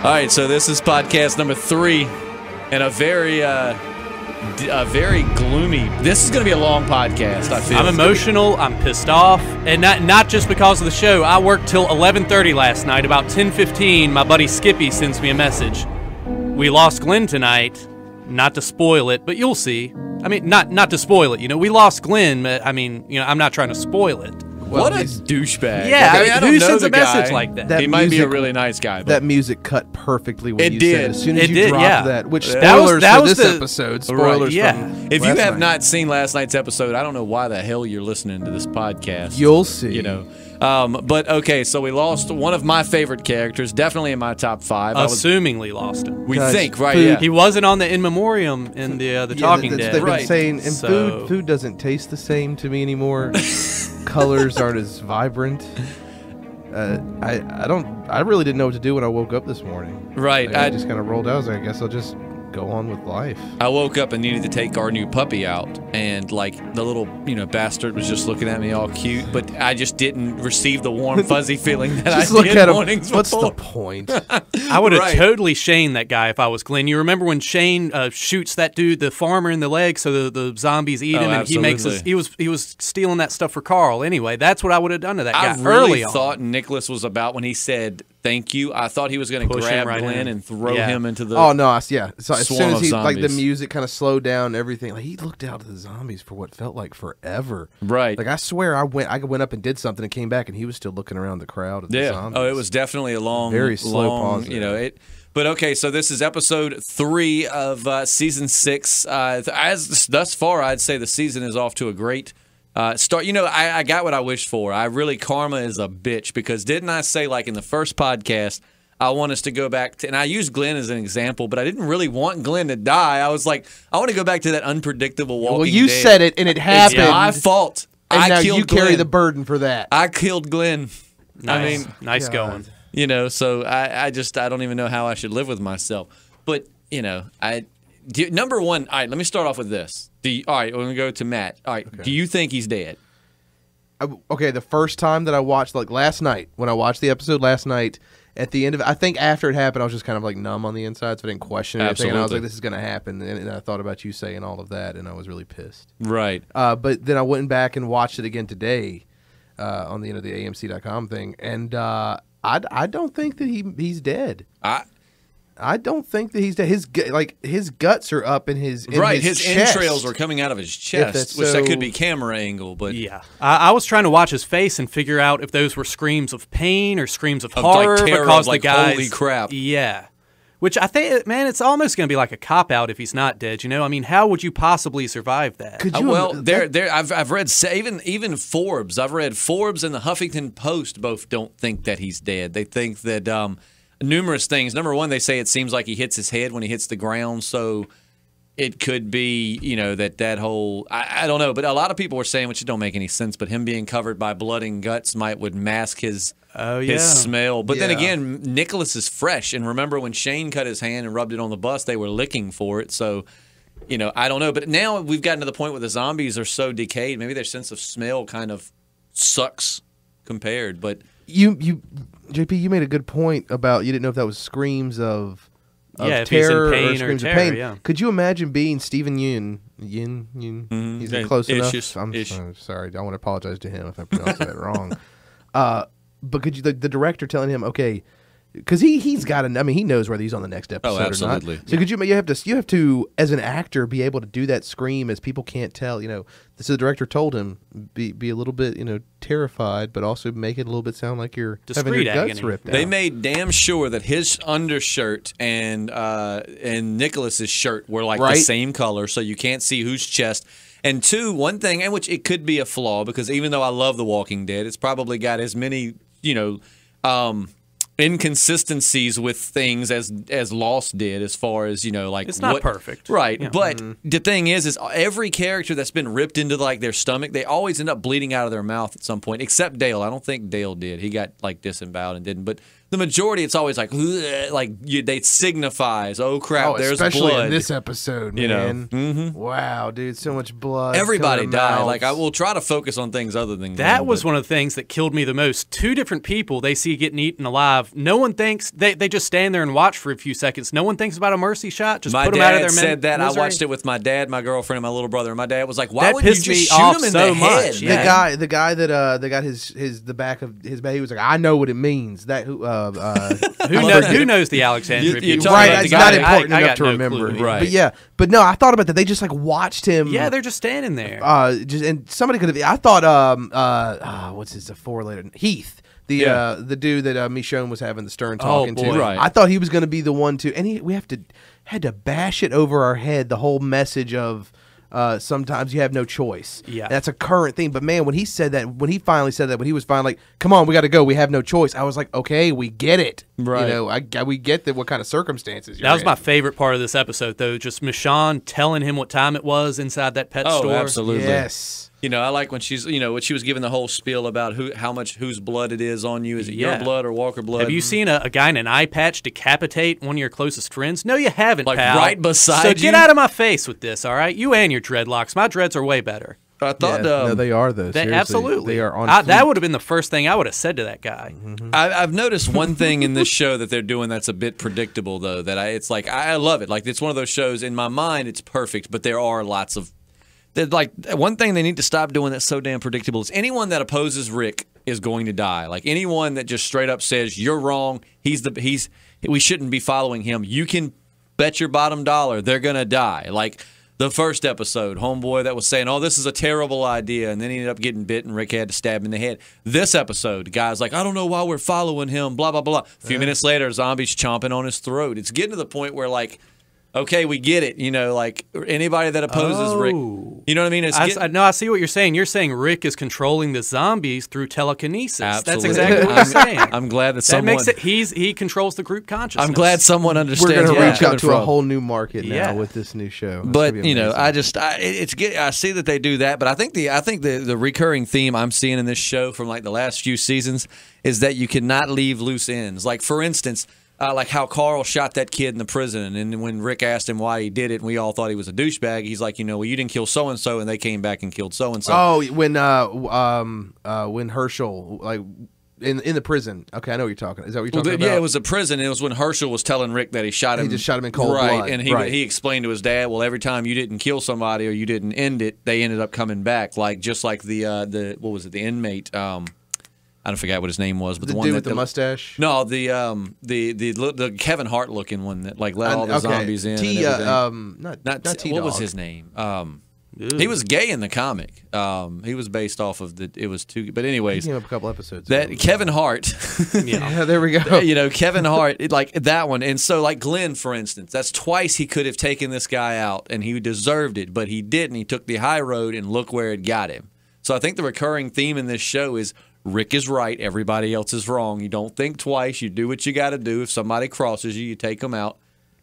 All right, so this is podcast number 3, and a very gloomy. This is going to be a long podcast. I feel I'm emotional. I'm pissed off, and not just because of the show. I worked till 11:30 last night. About 10:15, my buddy Skippy sends me a message. We lost Glenn tonight. Not to spoil it, but you'll see. I mean, not to spoil it. You know, we lost Glenn. But I mean, you know, I'm not trying to spoil it. What a douchebag. Yeah, I mean, I don't who know sends the a message guy. like that? He might be a really nice guy. But that music cut perfectly when It you did. said as soon as It you did, dropped yeah. that. Which That was- spoilers that for was this the- episode. Right, Spoilers yeah. from if you last have night. not seen last night's episode, I don't know why the hell you're listening to this podcast. You'll see. You know. But okay, so we lost one of my favorite characters, definitely in my top 5. Assumingly lost him. We Guys, think, right? food- Yeah. He wasn't on the in memoriam in the Talking that's- Dead. They've Right. been saying, and So- food doesn't taste the same to me anymore. Colors aren't as vibrant. I really didn't know what to do when I woke up this morning. Right. Like, I just kind of rolled out. I was like, I guess I'll just go on with life. I woke up and needed to take our new puppy out, and like the little, bastard was just looking at me all cute, but I just didn't receive the warm, fuzzy feeling that Just I look did at him. mornings What's before. the point? I would have Right. totally Shane that guy if I was Glenn. You remember when Shane shoots that dude, the farmer, in the leg, so the zombies eat him, and he makes his, absolutely. he was stealing that stuff for Carl. Anyway, that's what I would have done to that guy I really early on. thought Nicholas was about when he said thank you. I thought he was going to Push him grab right Glenn in. and throw Yeah. him into the. Oh no! Yeah. So as swarm soon as of he like the zombies. music kind of slowed down, and everything, like he looked out at the zombies for what felt like forever. Right. Like I swear, I went up and did something and came back, and he was still looking around the crowd of the Yeah. zombies. Oh, it was definitely a long, Very slow long, pause there. But okay, so this is episode 3 of season 6. As thus far, I'd say the season is off to a great start. I got what I wished for. Karma is a bitch, because didn't I say, like in the first podcast, I want us to go back to, and I used Glenn as an example, but I didn't really want Glenn to die. I was like, I want to go back to that unpredictable Walking Well, you Dead. said it, and it happened. It's my fault. and I now killed you carry Glenn. the burden for that. I killed Glenn. Nice, I mean, nice God. going. So I don't even know how I should live with myself. But, number one, all right, let me start off with this. All right, we're going to go to Matt. All right, do you think he's dead? Okay, the first time that I watched, like last night, when I watched the episode last night, at the end of it, I think after it happened, I was just kind of like numb on the inside, so I didn't question anything. And I was Absolutely. like, this is going to happen. And I thought about you saying all of that, and I was really pissed. Right. But then I went back and watched it again today on the the AMC.com thing, and I don't think that he's dead. I don't think that he's dead. His guts are up in his His chest. entrails were coming out of his that's chest, which that so- could be camera angle, but Yeah, I was trying to watch his face and figure out if those were screams of pain or screams of like, horror terror, because like, the guys. holy crap. Yeah, which I think, man, it's almost going to be like a cop out if he's not dead. I mean, how would you possibly survive that? Could you? I've read even Forbes. I've read Forbes and the Huffington Post both don't think that he's dead. They think that numerous things. Number one, they say it seems like he hits his head when he hits the ground, so it could be, that whole, I don't know, but a lot of people were saying, which don't make any sense, but him being covered by blood and guts would mask his smell. But then Yeah. again, Nicholas is fresh, and remember when Shane cut his hand and rubbed it on the bus, they were licking for it, so I don't know. But now we've gotten to the point where the zombies are so decayed, maybe their sense of smell kind of sucks compared, but JP, you made a good point about you didn't know if that was screams of if he's in terror pain or or screams terror, of pain. yeah. Could you imagine being Stephen Yeun? He's Yeah, close ish-ish, enough. I'm ish. sorry. I want to apologize to him if I pronounced that wrong. But could you, the director telling him, okay, because he's got to, he knows whether he's on the next episode absolutely. or not. So could you have to as an actor be able to do that scream as people can't tell. So the director told him be a little bit terrified, but also make it a little bit sound like you're having your Discreet guts agony. ripped out. they made damn sure that his undershirt and Nicholas's shirt were like the Right. same color, so you can't see whose chest. And two, one thing, and which it could be a flaw, because even though I love The Walking Dead, it's probably got as many, inconsistencies with things as Lost did, as far as like It's not perfect. right? Yeah. But the thing is every character that's been ripped into like their stomach, they always end up bleeding out of their mouth at some point. Except Dale, I don't think Dale did. He got like disemboweled and didn't. But the majority, it's always like they signifies, oh crap, there's especially blood. in this episode, man. Mhm. Wow, dude, so much blood. Everybody coming died. out. Like I will try to focus on things other than That Glenn, was but- one of the things that killed me the most. Two different people they see getting eaten alive have. No one thinks they just stand there and watch for a few seconds. No one thinks about a mercy shot. Just put them out of their said that. misery. I watched it with my dad, my girlfriend, and my little brother. And my dad was like, "Why would you just shoot him in so the head?" much. The guy that got the back of his back, he was like, "I know what it means." That who knows the Alexandria? Right, it's not important enough to remember. Right, but no, I thought about that. They just like watched him. Yeah, they're just standing there. And somebody could have. I thought, what's his letter? Heath. The dude that Michonne was having the stern talking to. Right. I thought he was going to be the one to, and we had to bash it over our head. The whole message of sometimes you have no choice. Yeah, that's a current thing. But man, when he said that, when he finally said that, when he was finally like, "Come on, we got to go. We have no choice." I was like, "Okay, we get it." Right. You know, we get that. What kind of circumstances? That was my favorite part of this episode, though. Just Michonne telling him what time it was inside that pet store. Oh, absolutely. Yes. You know, I like when she's, when she was giving the whole spiel about whose blood it is on you. Is it your blood or Walker blood? Have you seen a guy in an eye patch decapitate one of your closest friends? No, you haven't, like pal. Right beside so you? So get out of my face with this, all right? You and your dreadlocks. My dreads are way better. I thought no, they are though. Absolutely, they are on. That would have been the first thing I would have said to that guy. Mm-hmm. I've noticed one thing in this show that they're doing that's a bit predictable, though. It's like I love it. Like it's one of those shows in my mind. It's perfect, but there are lots of. Like one thing they need to stop doing that's so damn predictable is anyone that opposes Rick is going to die. Like anyone that just straight up says you're wrong, we shouldn't be following him. You can bet your bottom dollar they're gonna die. Like the first episode, homeboy that was saying, "Oh, this is a terrible idea," and then he ended up getting bit, and Rick had to stab him in the head. This episode, the guy's like, "I don't know why we're following him." Blah blah blah. A few minutes later, zombies chomping on his throat. It's getting to the point where like. Okay, we get it. Like anybody that opposes Rick, you know what I mean? I see what you're saying. You're saying Rick is controlling the zombies through telekinesis. Absolutely. That's exactly what you're saying. I'm glad that someone makes it. He controls the group consciousness. I'm glad someone understands. We're going to reach out to a whole new market now Yeah. with this new show. But I see that they do that. But I think the recurring theme I'm seeing in this show from like the last few seasons is that you cannot leave loose ends. Like for instance. Like how Carl shot that kid in the prison, and when Rick asked him why he did it, and we all thought he was a douchebag, he's like, well, you didn't kill so and so, and they came back and killed so and so. Oh, when Herschel like in the prison. Okay, I know what you're talking. Is that what you're talking about? Yeah, it was a prison. And it was when Herschel was telling Rick that he shot him. He just shot him in cold blood. And he explained to his dad, well, every time you didn't kill somebody or you didn't end it, they ended up coming back. Like just like the what was it? The inmate. I don't forget what his name was, but the one dude with the mustache. No, the Kevin Hart looking one that like let all the zombies in. Not T. What was his name? He was gay in the comic. He was based off of it was two. But anyways, he came up a couple episodes. Kevin Hart. Yeah, there we go. Kevin Hart, like that one, and so like Glenn, for instance, that's twice he could have taken this guy out, and he deserved it, but he didn't. He took the high road, and look where it got him. So I think the recurring theme in this show is. Rick is right. Everybody else is wrong. You don't think twice. You do what you got to do. If somebody crosses you, you take them out.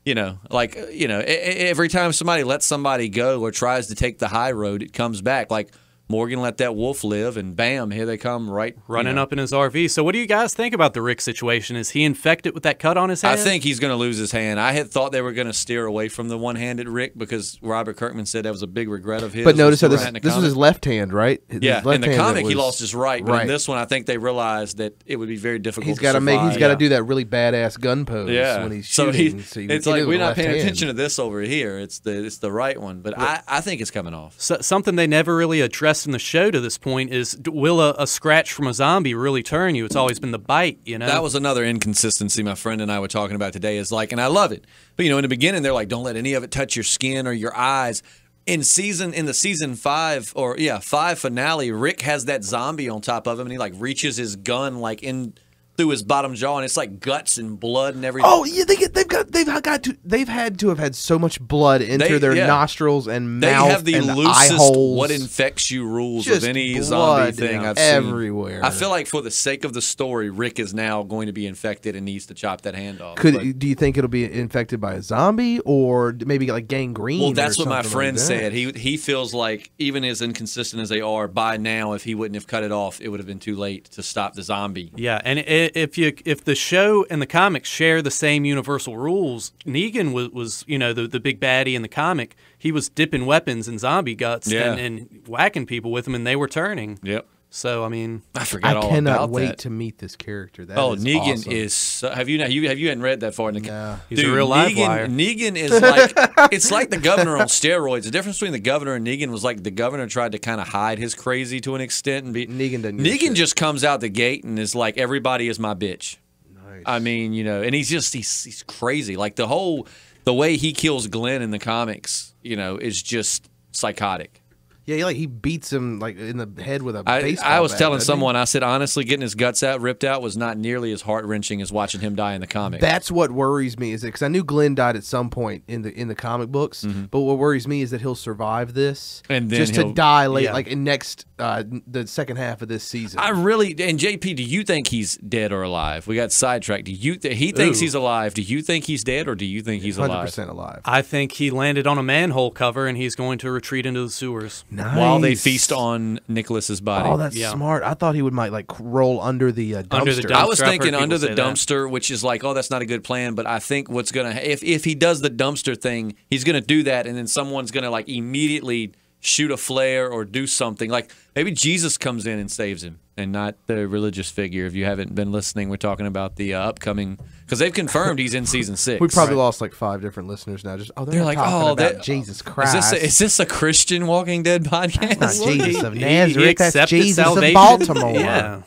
Every time somebody lets somebody go or tries to take the high road, it comes back. Like Morgan let that wolf live, and bam, here they come running up in his RV. So what do you guys think about the Rick situation? Is he infected with that cut on his hand? I think he's going to lose his hand. I had thought they were going to steer away from the one-handed Rick because Robert Kirkman said that was a big regret of his. But notice this was his left hand, right? In the comic he lost his right, but in this one I think they realized that it would be very difficult. He's got to do that really badass gun pose when he's shooting. It's like we're not paying attention to this over here. It's the right one, but I think it's coming off. So, something they never really addressed in the show to this point is, will a scratch from a zombie really turn you? It's always been the bite, That was another inconsistency my friend and I were talking about today. Is like, and I love it, but in the beginning they're like, don't let any of it touch your skin or your eyes. In the season 5 5 finale, Rick has that zombie on top of him, and he like reaches his gun like in through his bottom jaw, and it's like guts and blood and everything. Oh yeah, they've had to have had so much blood enter their nostrils and mouth. They have the and loosest eye holes. What infects you rules Just of any blood zombie thing I've everywhere. seen. I feel like for the sake of the story, Rick is now going to be infected and needs to chop that hand off. Do you think it'll be infected by a zombie or maybe like gangrene? Well, that's what my friend like said. He feels like even as inconsistent as they are, by now, if he wouldn't have cut it off, it would have been too late to stop the zombie. Yeah, and if the show and the comics share the same universal rules, Negan was the big baddie in the comic. He was dipping weapons in zombie guts and whacking people with them, and they were turning. Yep. So I mean, I forgot all about that. I cannot wait to meet this character. That is Negan awesome. is. So, have you hadn't read that far? No. He's a real live Negan, wire. Negan is like it's like the governor on steroids. The difference between the governor and Negan was like the governor tried to kind of hide his crazy to an extent, and Negan just comes out the gate and is like, everybody is my bitch. Nice. I mean, and he's crazy. Like the way he kills Glenn in the comics, is just psychotic. Yeah, he beats him like in the head with a baseball bat. I was telling someone, I said, honestly, getting his guts ripped out was not nearly as heart-wrenching as watching him die in the comic. That's what worries me, is because I knew Glenn died at some point in the comic books, but what worries me is that he'll survive this and then just to die late, like in the second half of this season. And JP, do you think he's dead or alive? We got sidetracked. He thinks he's alive. Do you think he's dead or do you think he's 100% alive? I think he landed on a manhole cover and he's going to retreat into the sewers. Nice. While they feast on Nicholas's body. Oh, that's smart. I thought he might like roll under the dumpster. Under the dumpster. I was thinking under the dumpster, which is like, that's not a good plan. But I think what's gonna if he does the dumpster thing, he's gonna do that, and then someone's gonna like immediately shoot a flare or do something. Like maybe Jesus comes in and saves him, and not the religious figure. If you haven't been listening, we're talking about the upcoming. Because they've confirmed he's in season 6. We probably lost like 5 different listeners now. They're like, about Jesus Christ. Is this a Christian Walking Dead podcast? That's not Jesus of Nazareth. That's Jesus salvation. of Baltimore. Yeah.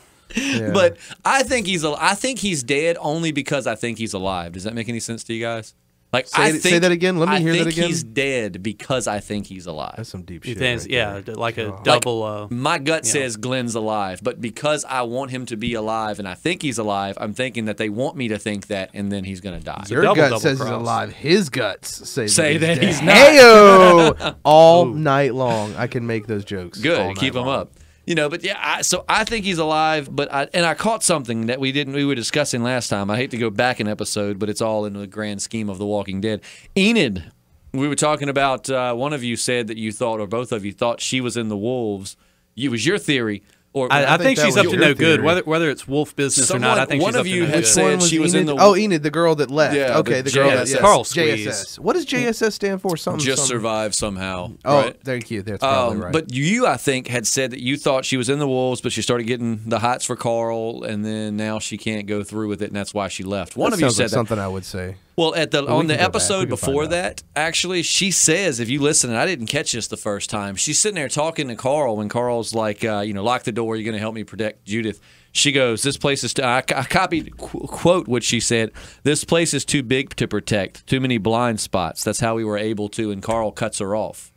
But I think he's dead only because I think he's alive. Does that make any sense to you guys? Like say that again. Let me hear that again. I think he's dead because I think he's alive. That's some deep shit. Like a double. My gut says Glenn's alive, but because I want him to be alive and I think he's alive, I'm thinking that they want me to think that, and then he's going to die. Your gut says he's alive. His guts say that he's not. Hey-o! All night long, I can make those jokes. Good, keep them up. But yeah, so I think he's alive, but I caught something that we were discussing last time. I hate to go back an episode, but it's all in the grand scheme of The Walking Dead. Enid, we were talking about, one of you said that you thought, or both of you thought she was in the wolves. It was your theory. Or I think she's up to no good, whether it's wolf business or not. I think she's up to no good. One of you said she was in the. Oh, Enid, the girl that left. Yeah, okay, the girl that Carl Squeeze. JSS. What does JSS stand for? Just survive somehow. Oh, right? thank you. That's probably right. But you, I think, had said that you thought she was in the wolves, but she started getting the hots for Carl, and then now she can't go through with it, and that's why she left. One of you said that. Something I would say. Well, on the episode before that, actually, she says, if you listen, and I didn't catch this the first time, she's sitting there talking to Carl when Carl's like, lock the door, you're going to help me protect Judith. She goes, this place is, I copied, quote what she said, this place is too big to protect, too many blind spots. That's how we were able to, and Carl cuts her off.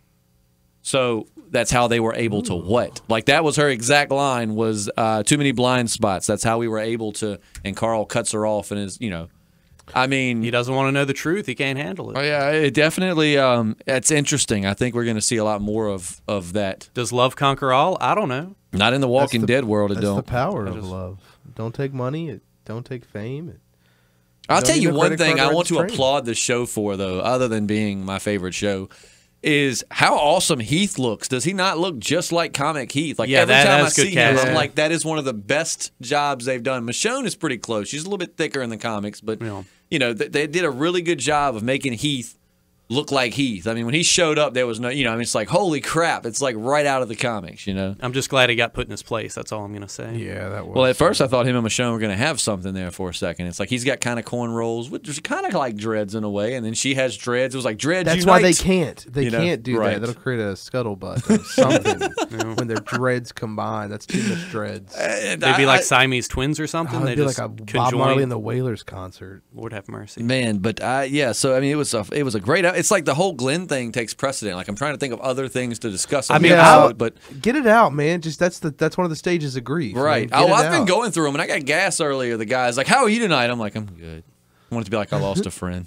So that's how they were able to what? Like that was her exact line was, too many blind spots. That's how we were able to, and Carl cuts her off and is, I mean, he doesn't want to know the truth. He can't handle it. Oh yeah, it definitely. It's interesting. I think we're going to see a lot more of that. Does love conquer all? I don't know. Not in the Walking Dead world. It don't. That's the power of love. Don't take money. Don't take fame. I'll tell you one thing I want to applaud the show for, though, other than being my favorite show, is how awesome Heath looks. Does he not look just like comic Heath? Like every time I see him, I'm like, that is one of the best jobs they've done. Michonne is pretty close. She's a little bit thicker in the comics, but they did a really good job of making Heath look like Heath. I mean, when he showed up, there was no, it's like, holy crap, it's like right out of the comics, I'm just glad he got put in his place. That's all I'm going to say. Yeah, that was. Well, at first I thought him and Michonne were going to have something there for a second. It's like he's got kind of cornrows, which kind of like dreads in a way, and then she has dreads. It was like dreads. That's unite. why they can't. They can't do right. that. That'll create a scuttlebutt or something when their dreads combine. That's too much dreads. They'd be like Siamese twins or something. They'd be like a Bob Marley and the Wailers concert. Lord have mercy, man. But so I mean, it was a great. It's like the whole Glenn thing takes precedent. Like I'm trying to think of other things to discuss. But get it out, man. Just that's one of the stages of grief. Right. I've been going through them, and I got gas earlier. The guy's like, "How are you tonight?" I'm like, "I'm good." I want it to be like I lost a friend.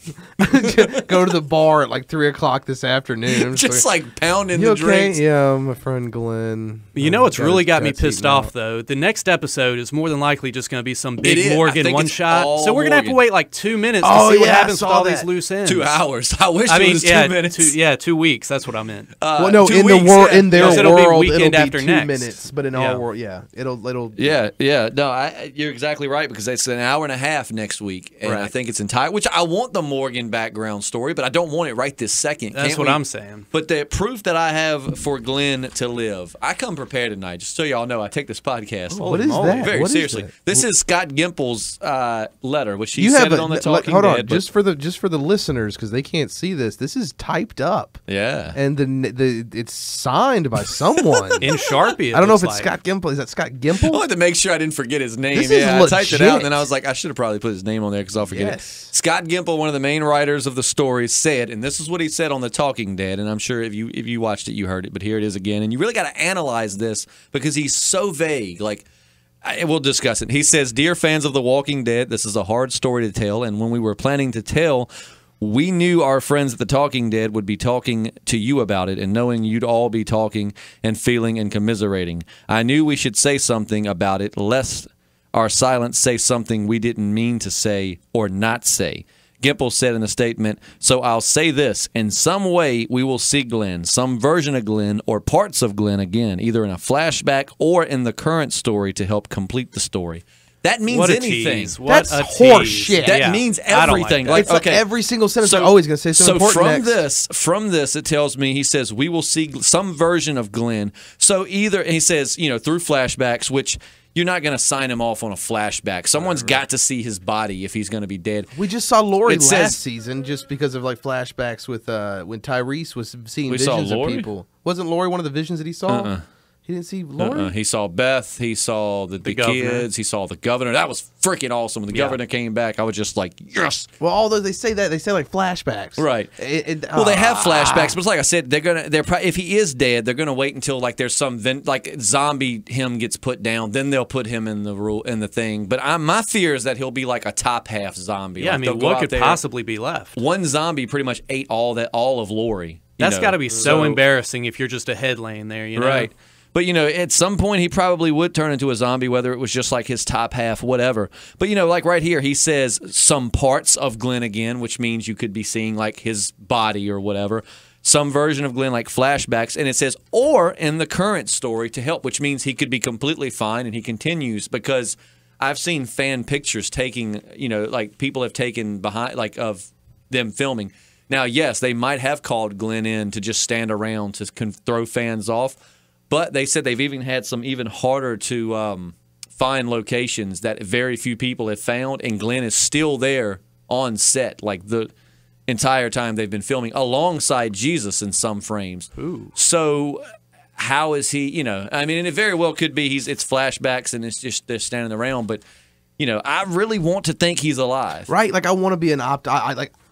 Go to the bar at like 3:00 this afternoon. Just like pounding the drinks. Yeah, my friend Glenn. You know what's really got me pissed off though? The next episode is more than likely just going to be some big Morgan one shot. So we're going to have to wait like 2 minutes to see what happens with all these loose ends. 2 hours. I wish it was 2 minutes. 2 weeks. That's what I meant. Well, no, in their world, it'll be 2 minutes. But in our world, it'll. Yeah. No, you're exactly right because it's an hour and a half next week, and I think its entire. Which I want the Morgan background story, but I don't want it right this second. That's what I'm saying. But the proof that I have for Glenn to live, I come prepared tonight. Just so y'all know, I take this podcast what is that? very What is seriously. that? This is Scott Gimple's letter, which he said it on the Talking Hold on, Dead. just for the listeners because they can't see this. This is typed up. Yeah, and it's signed by someone in Sharpie. I don't know if it's Scott Gimple. Is that Scott Gimple? I wanted to make sure I didn't forget his name. This I is typed it legit. out, and then I was like, I should have probably put his name on there because I'll forget it. Scott Gimple, one of the main writers of the story, said, and this is what he said on the Talking Dead, and I'm sure if you watched it, you heard it, but here it is again. And you really got to analyze this because he's so vague. Like, we'll discuss it. He says, "Dear fans of The Walking Dead, this is a hard story to tell, and when we were planning to tell, we knew our friends at The Talking Dead would be talking to you about it, and knowing you'd all be talking and feeling and commiserating. I knew we should say something about it, lest our silence say something we didn't mean to say or not say." Gimple said in a statement, "So I'll say this. In some way, we will see Glenn, some version of Glenn or parts of Glenn again, either in a flashback or in the current story to help complete the story." That means anything. That's horse shit. That means everything. Like, it's okay. Like every single sentence they're always going to say something important from this, it tells me, he says, we will see some version of Glenn. So either, he says, through flashbacks, which you're not going to sign him off on a flashback. Someone's got to see his body if he's going to be dead. We just saw Lori last season just because of like flashbacks with when Tyrese was seeing visions of people. Wasn't Lori one of the visions that he saw? He didn't see Lori? He saw Beth. He saw the kids. He saw the governor. That was freaking awesome. When the governor came back, I was just like, yes. Well, although they say that, they say like flashbacks. Right. Well, they have flashbacks, but it's like I said, if he is dead, they're gonna wait until like there's some zombie him gets put down, then they'll put him in the thing. But my fear is that he'll be like a top half zombie. Yeah, like what could possibly be left? One zombie pretty much ate all of Lori. That's got to be so embarrassing if you're just a head laying there. Right. But, at some point he probably would turn into a zombie, whether it was just like his top half, whatever. But, like right here, he says some parts of Glenn again, which means you could be seeing like his body or whatever. Some version of Glenn, like flashbacks. And it says, or in the current story to help, which means he could be completely fine. And he continues because I've seen fan pictures taking, like people have taken behind, like of them filming. Now, yes, they might have called Glenn in to just stand around to throw fans off. But they said they've even had some even harder to find locations that very few people have found, and Glenn is still there on set, like the entire time they've been filming, alongside Jesus in some frames. Ooh. So how is he, I mean, and it very well could be it's flashbacks and it's just they're standing around, but, I really want to think he's alive. Right, like I want to be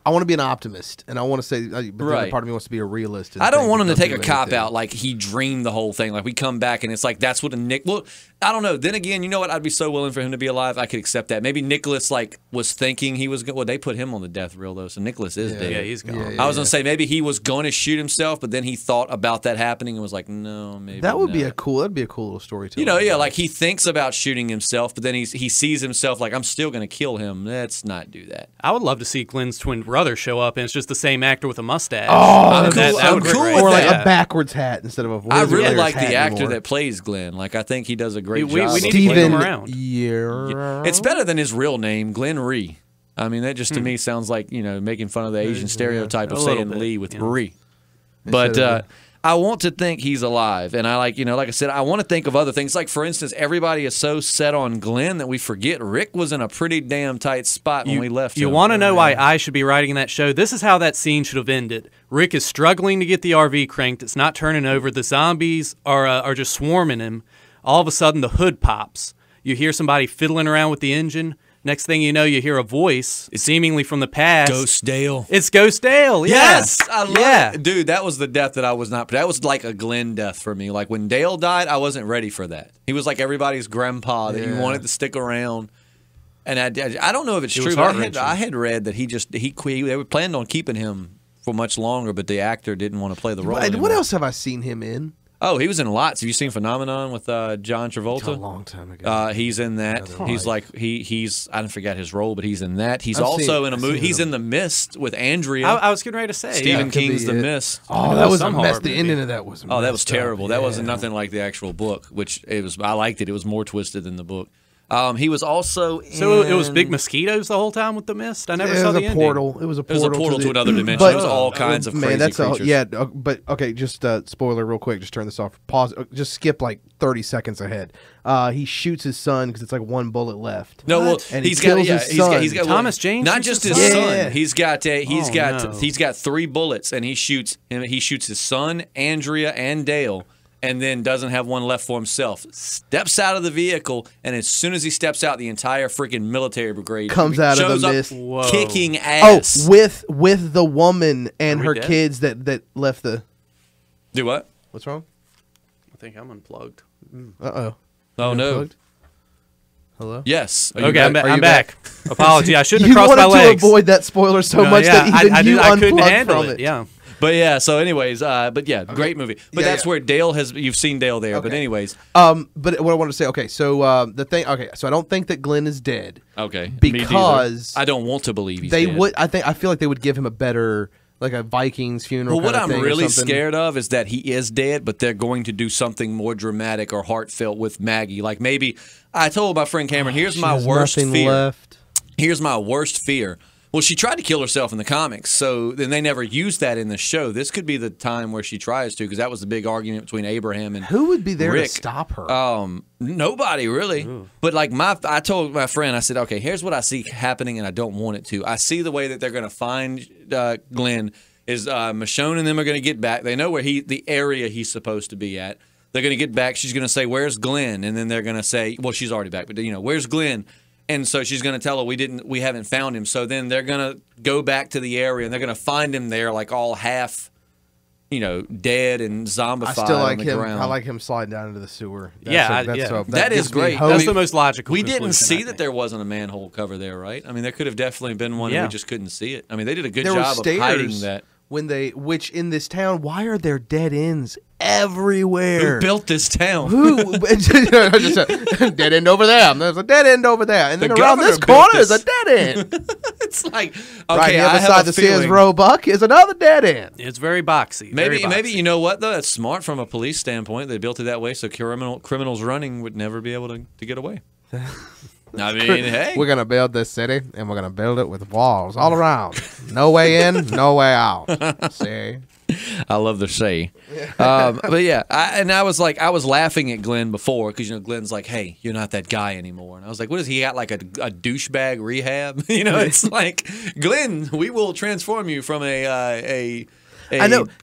I want to be an optimist, and I want to say, but the other part of me wants to be a realist. I don't want him to take a cop out like he dreamed the whole thing. Like we come back and it's like that's what well, I don't know. Then again, you know what? I'd be so willing for him to be alive. I could accept that. Maybe Nicholas was thinking he was. Well, they put him on the death row though, so Nicholas is dead. Yeah, he's gone. I was gonna say maybe he was going to shoot himself, but then he thought about that happening and was like, no, maybe that would be a cool. That'd be a cool little story too. Like he thinks about shooting himself, but then he sees himself like I'm still gonna kill him. Let's not do that. I would love to see Glenn's twin brother show up and it's just the same actor with a mustache. Oh, I'm cool with or like that. a backwards hat instead of a. I really like the actor that plays Glenn. Like I think he does a great job. We need to keep him around. It's better than his real name, Glenn Rhee. I mean, that just to me sounds like making fun of the Asian stereotype of saying Lee with Rhee. But I want to think he's alive, and I like I said, I want to think of other things. Like for instance, everybody is so set on Glenn that we forget Rick was in a pretty damn tight spot when we left. You want to know why I should be writing that show? This is how that scene should have ended. Rick is struggling to get the RV cranked. It's not turning over. The zombies are just swarming him. All of a sudden, the hood pops. You hear somebody fiddling around with the engine. Next thing you know, you hear a voice, seemingly from the past. Ghost Dale. It's Ghost Dale. Yes, I love it. Dude, that was the death that I was not. That was like a Glenn death for me. Like when Dale died, I wasn't ready for that. He was like everybody's grandpa that you wanted to stick around. And I don't know if it's true. But I had read that they were planning on keeping him for much longer, but the actor didn't want to play the role. What else have I seen him in? Oh, he was in lots. Have you seen Phenomenon with John Travolta? A long time ago. He's in that. He's like he's I don't forget his role, but he's in that. He's also in a movie. He's in The Mist with Andrea. I was getting ready to say Stephen King's The Mist. Oh, that was a mess. The ending of that was. Oh, that was terrible. That wasn't nothing like the actual book, which it was. I liked it. It was more twisted than the book. He was also in... So it was big mosquitoes the whole time with the mist? I never saw the ending. Portal. It was a portal to another dimension. But, it was all kinds of crazy creatures. But okay, just spoiler real quick. Just turn this off. Pause. Just skip like 30 seconds ahead. He shoots his son because it's like one bullet left. No, well, and he's got Thomas Jane. Not just his son. He's got 3 bullets, and he shoots his son, Andrea, and Dale. And then doesn't have one left for himself. Steps out of the vehicle, and as soon as he steps out, the entire freaking military brigade comes out of the mist, kicking ass. Oh, with the woman and her kids that left the. Do what? What's wrong? I think I'm unplugged. Uh-oh. Oh no. Unplugged? Hello. Yes. Okay, I'm back. Apology, I shouldn't have crossed my legs. You wanted to avoid that spoiler so much that even you I couldn't unplugged handle from it. Yeah. But yeah, so anyways, great movie. But that's where Dale you've seen Dale there. Okay. But anyways. But what I want to say, so I don't think that Glenn is dead. Okay. Because I don't want to believe he's they dead. would. I feel like they would give him a better, like a Vikings funeral. Well, what kind of I'm thing really or something. scared of is that he is dead, but they're going to do something more dramatic or heartfelt with Maggie. Like maybe I told my friend Cameron, here's my worst fear. Left. Here's my worst fear. Well, she tried to kill herself in the comics, so then they never used that in the show. This could be the time where she tries to, because that was the big argument between Abraham and who would be there Rick. to stop her? Nobody really. Ooh. But like I told my friend, I said, okay, here's what I see happening, and I don't want it to. I see the way that they're going to find Glenn is Michonne and them are going to get back. They know where the area he's supposed to be at. They're going to get back. She's going to say, "Where's Glenn?" And then they're going to say, "Well, she's already back, but where's Glenn?" And so she's going to tell her we haven't found him. So then they're going to go back to the area and they're going to find him there, like all half, dead and zombified. I still like on the him. ground. I like him sliding down into the sewer. That is great. That's the most logical. We didn't see that there wasn't a manhole cover there, right? I mean, there could have definitely been one, and we just couldn't see it. I mean, they did a good job of hiding that. Which in this town, why are there dead ends everywhere? Who built this town? Who? Dead end over there. There's a dead end over there, and then around this corner is a dead end. It's like, okay, right the other side of the Sears Roebuck is another dead end. It's very boxy. Maybe you know what though? That's smart from a police standpoint. They built it that way so criminals running would never be able to get away. I mean, hey. We're going to build this city, and we're going to build it with walls all around. No way in, no way out. See? I love the say. But yeah, I was laughing at Glenn before because, Glenn's like, hey, you're not that guy anymore. And I was like, what is he got, like a douchebag rehab? It's like, Glenn, we will transform you from a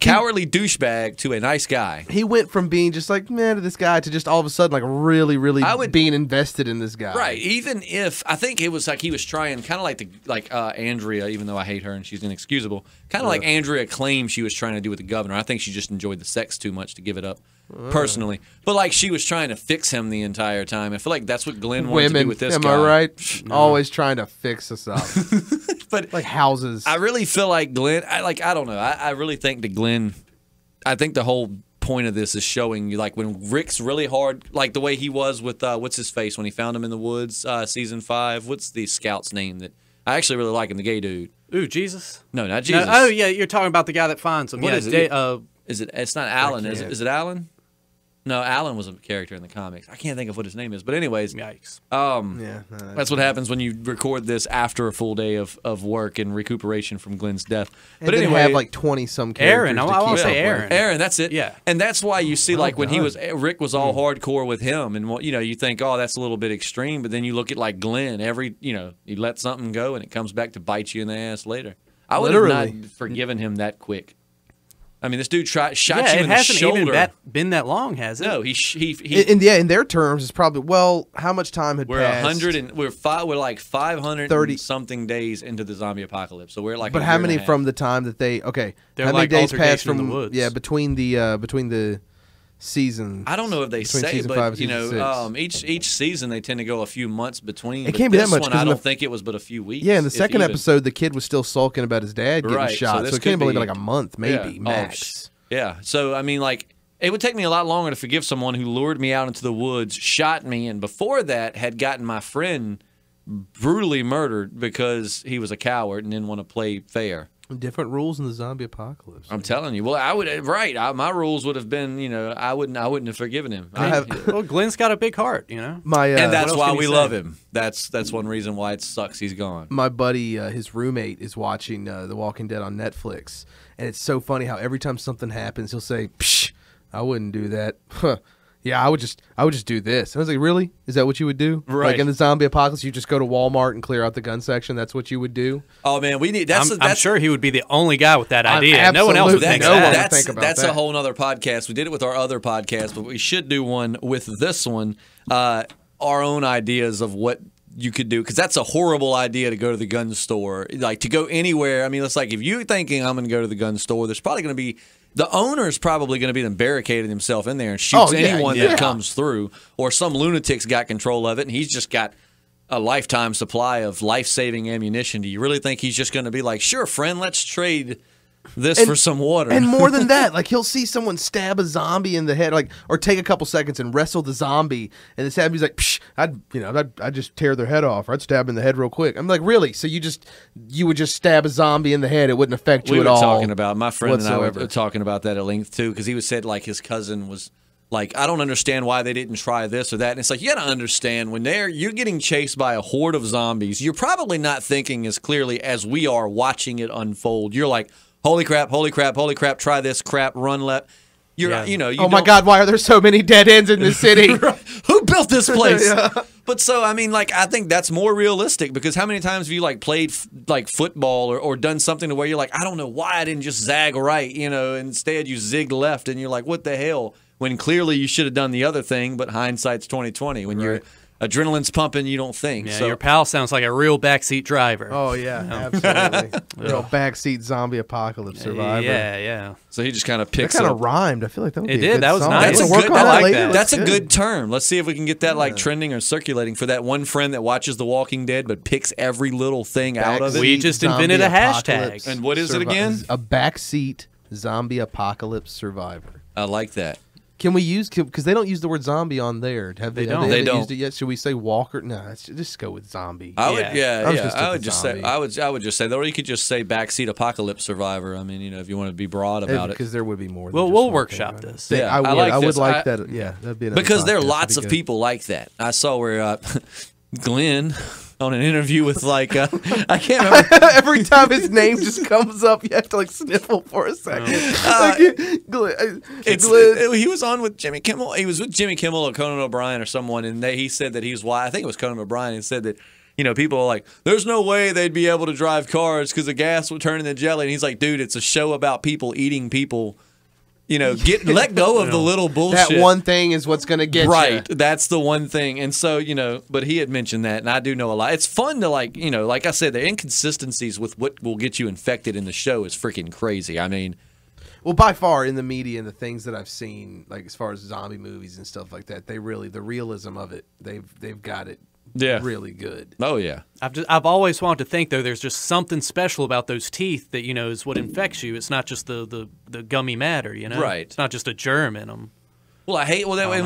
cowardly douchebag to a nice guy. He went from being just like, man, to this guy to just all of a sudden like really, really being invested in this guy. Right. Even if I think it was like he was trying kind of like Andrea, even though I hate her and she's inexcusable, kind of like Andrea claimed she was trying to do with the governor. I think she just enjoyed the sex too much to give it up. Personally, but like she was trying to fix him the entire time. I feel like that's what Glenn wanted to do with this guy. Am I right? No. Always trying to fix us up. But like houses. I really feel like Glenn. I don't know. I really think that Glenn. I think the whole point of this is showing you like when Rick's really hard, like the way he was with what's his face when he found him in the woods, season 5. What's the scout's name that I actually really like him? The gay dude. Ooh, Jesus. No, not Jesus. No, oh yeah, you're talking about the guy that finds him. What is it? It's not Alan. Is it Alan? No, Alan was a character in the comics. I can't think of what his name is. But anyways, yikes. That's what happens when you record this after a full day of work and recuperation from Glenn's death. But anyway, have like 20-some characters. Aaron, I want to say Aaron. Aaron, that's it. Yeah. And that's why you see like when Rick was all hardcore with him, and you think, oh, that's a little bit extreme, but then you look at like Glenn, you let something go and it comes back to bite you in the ass later. I would have not forgiven him that quick. I mean, this dude shot you in the shoulder. It hasn't even been that long, has it? No, in their terms, it's probably how much time had passed? We're like 530 something days into the zombie apocalypse. So we're like, but how many from the time that how many days passed from the woods? between the seasons? I don't know if they say, but each season they tend to go a few months between. It can't be that much. I don't think it was but a few weeks. Yeah, in the second episode, the kid was still sulking about his dad getting shot, so it can't be like a month, maybe max. Yeah, so I mean, like it would take me a lot longer to forgive someone who lured me out into the woods, shot me, and before that had gotten my friend brutally murdered because he was a coward and didn't want to play fair. Different rules in the zombie apocalypse. I'm telling you. Well, I would my rules would have been, I wouldn't have forgiven him. Well, Glenn's got a big heart, and that's why we love him. That's one reason why it sucks he's gone. My buddy, his roommate, is watching The Walking Dead on Netflix, and it's so funny how every time something happens, he'll say, "Psh, I wouldn't do that." Yeah, I would just do this. I was like, really? Is that what you would do? Right. Like in the zombie apocalypse, you just go to Walmart and clear out the gun section. That's what you would do. Oh man, we need. I'm sure he would be the only guy with that idea. No one else would think that. That's a whole other podcast. We did it with our other podcast, but we should do one with this one. Our own ideas of what you could do, because that's a horrible idea to go to the gun store, like to go anywhere. I mean, it's like if you're thinking I'm going to go to the gun store, there's probably going to be. The owner's probably going to be barricading himself in there and shoots anyone that comes through, or some lunatic's got control of it and he's just got a lifetime supply of life-saving ammunition. Do you really think he's just going to be like, sure, friend, let's trade this for some water? And more than that, like he'll see someone stab a zombie in the head, or take a couple seconds and wrestle the zombie, and the zombie's like, Psh, I'd just tear their head off, or I'd stab him in the head real quick. I'm like, really? So you would just stab a zombie in the head? It wouldn't affect you at all? We were talking about, my friend and I were talking about that at length too, because he said like his cousin was like, I don't understand why they didn't try this or that. And it's like, you got to understand, when you're getting chased by a horde of zombies, you're probably not thinking as clearly as we are watching it unfold. You're like, holy crap, holy crap, holy crap, try this crap, run left. Oh my God, why are there so many dead ends in this city? Who built this place? But so, I mean, like, I think that's more realistic, because how many times have you like played like football or done something to where you're like, I don't know why I didn't just zag right, instead you zigged left, and you're like, what the hell? When clearly you should have done the other thing, but hindsight's 20/20. When your adrenaline's pumping, you don't think. Yeah, so your pal sounds like a real backseat driver. Oh, yeah, absolutely. Real backseat zombie apocalypse survivor. Yeah. So he just kind of picks That kind up. of rhymed. I feel like that would be a good That was song. nice. I like that. That's a good term. Let's see if we can get that like trending or circulating for that one friend that watches The Walking Dead but picks every little thing out of it. We just invented a hashtag. And what is it again? A backseat zombie apocalypse survivor. I like that. Can we use, because they don't use the word zombie on there? They don't used it yet? Should we say walker? No, let's just go with zombie. I would just say that, or you could just say backseat apocalypse survivor. I mean, if you want to be broad about it, because there would be more. Well, we'll workshop this. Yeah, I would like that. Yeah, that'd be because there are lots of people like that. I saw where Glenn, on an interview with like I can't remember. Every time his name just comes up, you have to like sniffle for a second. He was on with Jimmy Kimmel. He was with Jimmy Kimmel or Conan O'Brien or someone, and he said that I think it was Conan O'Brien, and said that people are like, there's no way they'd be able to drive cars because the gas would turn into jelly. And he's like, dude, it's a show about people eating people. Let go of the little bullshit. That one thing is what's going to get you. Right. That's the one thing. And so, but he had mentioned that, and I do know a lot. It's fun to like I said, the inconsistencies with what will get you infected in the show is freaking crazy. I mean, well, by far in the media and the things that I've seen, like as far as zombie movies and stuff like that, the realism of it, they've got it really good. Oh yeah. I've always wanted to think though, there's just something special about those teeth that is what infects you. It's not just the gummy matter, Right. It's not just a germ in them. Well,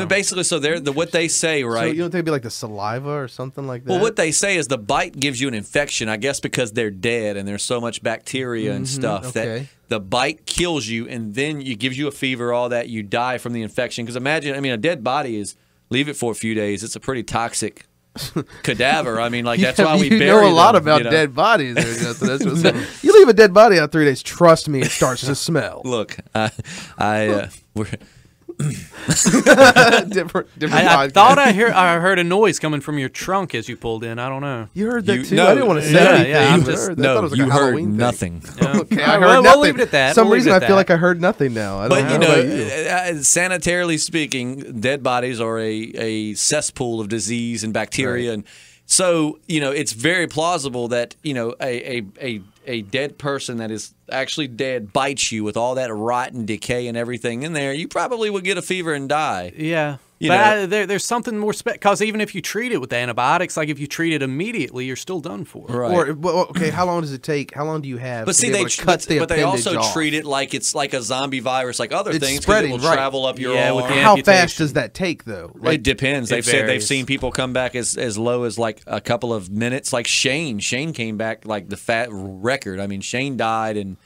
basically, so what they say, right? So you don't think it'd be like the saliva or something like that? Well, what they say is the bite gives you an infection, I guess, because they're dead and there's so much bacteria and stuff that the bite kills you, and then it gives you a fever, all that. You die from the infection. Because imagine, a dead body leave it for a few days. It's a pretty toxic cadaver. I mean, like that's why we bury them. You know a lot about dead bodies. You leave a dead body out 3 days. Trust me, it starts to smell. Look, we're different. I thought I heard a noise coming from your trunk as you pulled in. I don't know. You heard that too? No, I didn't want to say anything. Yeah, you heard nothing. Okay, I heard nothing. We'll leave it at that. For some reason, I feel like I heard nothing now. But sanitarily speaking, dead bodies are a cesspool of disease and bacteria, and so it's very plausible that a dead person that is actually dead bites you with all that rot and decay and everything in there. You probably would get a fever and die. Yeah. There's something more because even if you treat it with antibiotics, like if you treat it immediately, you're still done for. Right. Okay, how long does it take? How long do you have? But see, they also treat it like it's like a zombie virus, like other things, spreading. It will travel up your arm. How fast does that take, though? It depends. They've said they've seen people come back as low as like a couple of minutes. Like Shane came back like the fat record. I mean, Shane died, and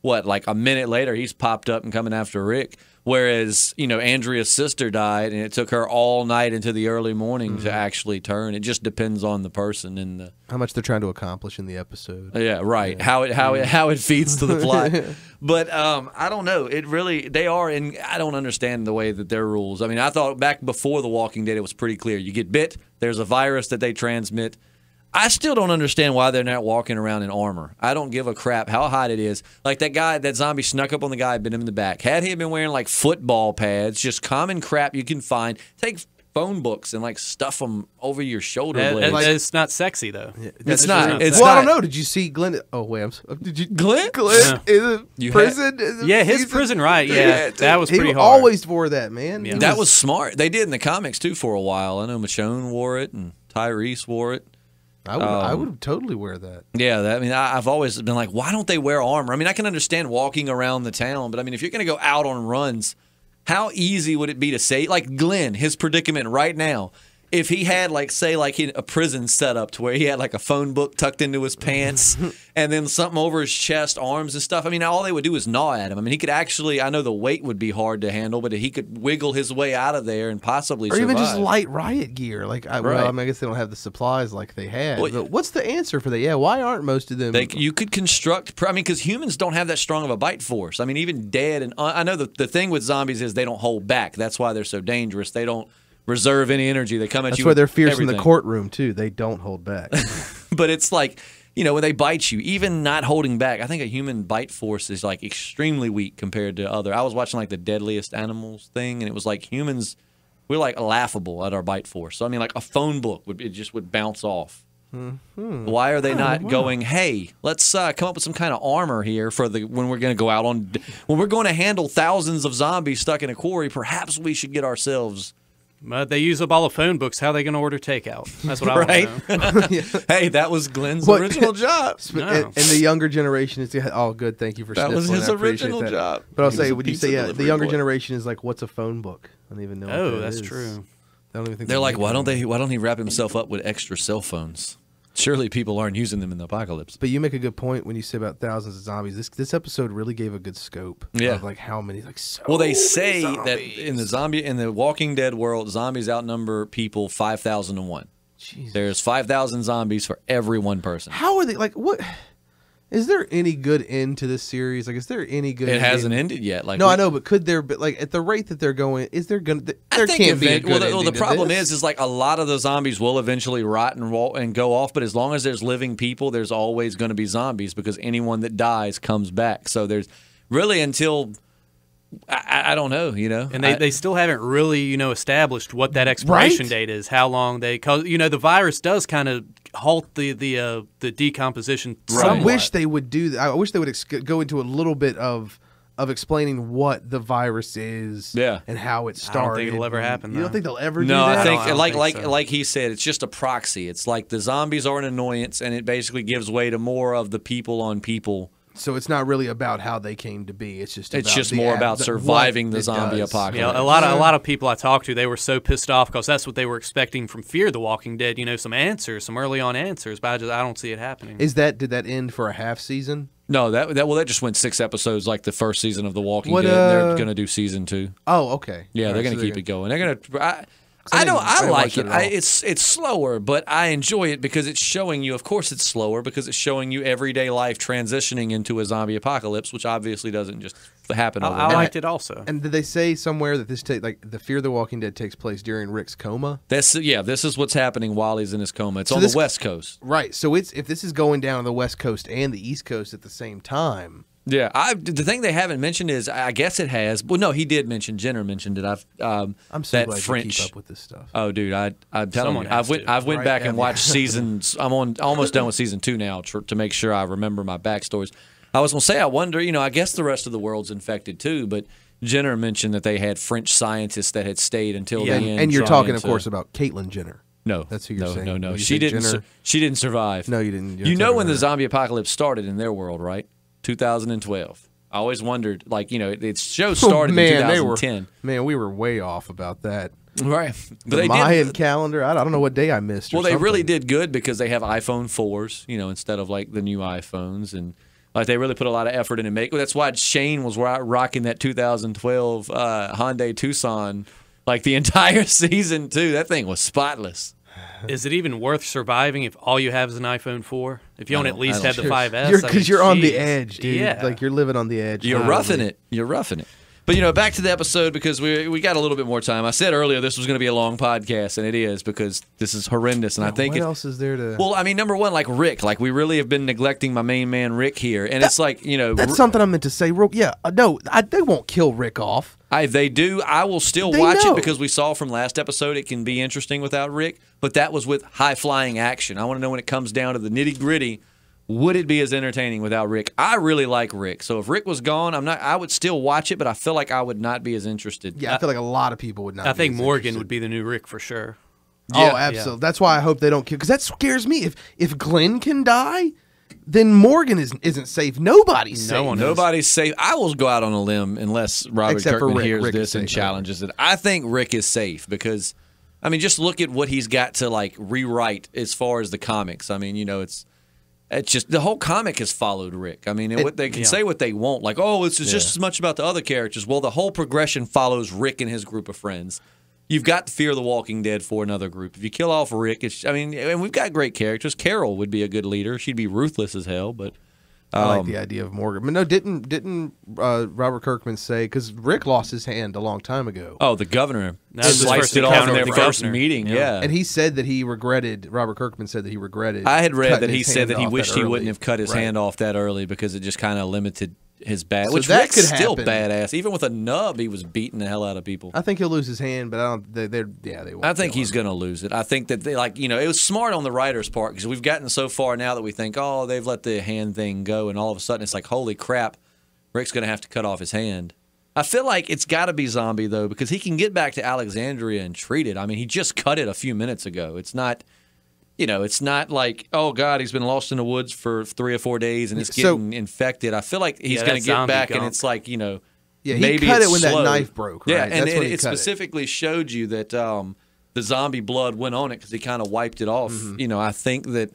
like a minute later, he's popped up and coming after Rick. Whereas, Andrea's sister died, and it took her all night into the early morning to actually turn. It just depends on the person and how much they're trying to accomplish in the episode. Yeah, right. Yeah. How it feeds to the plot. But I don't know. They are, and I don't understand the way that their rules. I mean, I thought back before The Walking Dead, it was pretty clear. You get bit. There's a virus that they transmit. I still don't understand why they're not walking around in armor. I don't give a crap how hot it is. Like that zombie snuck up on the guy, bit him in the back. Had he been wearing like football pads, just common crap you can find, take phone books and like stuff them over your shoulder blades. It's not sexy though. Yeah, it's not. I don't know. Did you see Glenn? Oh wait, did you Glenn? Glenn in prison? His prison, right? Yeah, that was pretty hard. He always wore that, man. Yeah. That was smart. They did in the comics too for a while. I know Michonne wore it and Tyrese wore it. I would totally wear that. Yeah, I've always been like, why don't they wear armor? I mean, I can understand walking around the town, but I mean, if you're going to go out on runs, how easy would it be to say, like Glenn, his predicament right now, if he had a prison setup to where he had like a phone book tucked into his pants and then something over his chest, arms and stuff. I mean, all they would do is gnaw at him. I mean, he could actually, I know the weight would be hard to handle, but he could wiggle his way out of there and possibly survive. Or even just light riot gear. Like, I guess they don't have the supplies like they had. Well, but what's the answer for that? Yeah, why aren't most of them? You could construct, because humans don't have that strong of a bite force. I mean, even dead, and I know the thing with zombies is they don't hold back. That's why they're so dangerous. They don't reserve any energy. They come at you. That's why they're fierce in the courtroom too. They don't hold back. But it's like, when they bite you, even not holding back, I think a human bite force is like extremely weak compared to other. I was watching like the Deadliest Animals thing, and it was like humans, we're like laughable at our bite force. So I mean, like a phone book would bounce off. Mm-hmm. Why are they not going, hey, let's come up with some kind of armor here for when we're going to go out when we're going to handle thousands of zombies stuck in a quarry, perhaps we should get ourselves. But they use up all the phone books. How are they going to order takeout? That's what I want to know. Hey, that was Glenn's original job. And the younger generation is, good, thank you for that was his original job. But I'll say, would you say, the younger generation is like, what's a phone book? I don't even know what that that's is. true. I don't even think they're like, why don't he wrap himself up with extra cell phones? Surely people aren't using them in the apocalypse. But you make a good point when you say about thousands of zombies. This episode really gave a good scope of like how many, like so. Well, they say that in the Walking Dead world, zombies outnumber people 5,000 to 1. Jesus. There's 5,000 zombies for every one person. How are they like what? Is there any good end to this series? Like, is there any good? It hasn't ended yet. Like, no, I know, but could there? But like, at the rate that they're going, is there gonna? There can't be a good ending. Well, the problem is like a lot of the zombies will eventually rot and go off. But as long as there's living people, there's always going to be zombies because anyone that dies comes back. So there's really until. I don't know, And they still haven't really, established what that expiration date is. How long because the virus does kind of halt the decomposition. Right. I wish they would do that. I wish they would go into a little bit of explaining what the virus is, and how it started. I don't think it'll ever happen. You don't think they'll ever do that? No, I think like he said, it's just a proxy. It's like the zombies are an annoyance, and it basically gives way to more of the people on people. So it's not really about how they came to be. It's just more about surviving the zombie apocalypse. A lot of people I talked to, they were so pissed off because that's what they were expecting from Fear the Walking Dead. Some answers, some early on answers. But I don't see it happening. Did that end for a half season? No, that just went 6 episodes, like the first season of The Walking Dead. They're going to do season 2. Oh, okay. Yeah, they're going to keep it going. They're going to. I like it. It's slower, but I enjoy it because it's showing you. Of course, it's slower because it's showing you everyday life transitioning into a zombie apocalypse, which obviously doesn't just happen. I liked it also. And did they say somewhere that the Fear the Walking Dead takes place during Rick's coma? This is what's happening while he's in his coma. It's on the West Coast, right? So if this is going down on the West Coast and the East Coast at the same time. Yeah, the thing they haven't mentioned is, I guess it has. Well, no, he did mention. Jenner mentioned it. I'm so that glad French, you keep up with this stuff. Oh, dude, I'm telling you, I've went back and watched seasons. I'm almost done with season 2 now to make sure I remember my backstories. I was gonna say, I wonder, I guess the rest of the world's infected too, but Jenner mentioned that they had French scientists that had stayed until the end. And you're talking, of course, about Caitlyn Jenner. No, that's who you're saying. No. She didn't. She didn't survive. No, you didn't. You know when the zombie apocalypse started in their world, right? 2012. I always wondered, like, its show started in 2010. We were way off about that. Right. But the Mayan calendar, I don't know what day I missed. Well, they really did good because they have iPhone 4s, instead of like the new iPhones, and like they really put a lot of effort into making. That's why Shane was rocking that 2012 Hyundai Tucson like the entire season too. That thing was spotless. Is it even worth surviving if all you have is an iPhone 4? If you don't at least have the 5S, because you're on the edge, dude. Yeah. Like you're living on the edge. You're roughing it. You're roughing it. But, back to the episode because we got a little bit more time. I said earlier this was going to be a long podcast, and it is because this is horrendous. And I think what else is there to? Well, I mean, number one, like Rick. Like, we really have been neglecting my main man, Rick, here. And it's like, That's something I meant to say. They won't kill Rick off. They do. I will still watch it because we saw from last episode it can be interesting without Rick. But that was with high-flying action. I want to know when it comes down to the nitty-gritty. Would it be as entertaining without Rick? I really like Rick. So if Rick was gone, I would still watch it, but I feel like I would not be as interested. Yeah, I feel like a lot of people would not. I think Morgan would be the new Rick for sure. Yeah, absolutely. Yeah. That's why I hope they don't kill, because that scares me. If Glenn can die, then Morgan isn't safe. Nobody's safe. Nobody's safe. I will go out on a limb unless Robert Kirkman hears this and challenges it. I think Rick is safe because, I mean, just look at what he's got to like rewrite as far as the comics. I mean, it's just the whole comic has followed Rick. I mean, what they can say what they want, like, it's just as much about the other characters. Well, the whole progression follows Rick and his group of friends. You've got Fear the Walking Dead for another group. If you kill off Rick, and we've got great characters. Carol would be a good leader. She'd be ruthless as hell, but I like the idea of Morgan. But no, didn't Robert Kirkman say, because Rick lost his hand a long time ago? Oh, the governor sliced it off in their first meeting. Yeah, and he said that he regretted. Robert Kirkman said that he regretted. I had read that he said that he wished he wouldn't have cut his hand off that early because it just kind of limited his bad. So which that Rick's could still happen. badass. Even with a nub, he was beating the hell out of people. I think he'll lose his hand, but I don't. They won't. I think he's going to lose it. I think that they it was smart on the writers' part because we've gotten so far now that we think, they've let the hand thing go, and all of a sudden it's like, holy crap, Rick's going to have to cut off his hand. I feel like it's got to be Zombie though because he can get back to Alexandria and treat it. I mean, he just cut it a few minutes ago. It's not. It's not like, oh, God, he's been lost in the woods for 3 or 4 days and it's getting infected. I feel like he's going to get back and it's like, he maybe cut it's it when slow. That knife broke, right? Yeah, and That's when it specifically showed you that the zombie blood went on it because he kind of wiped it off. Mm-hmm. I think that,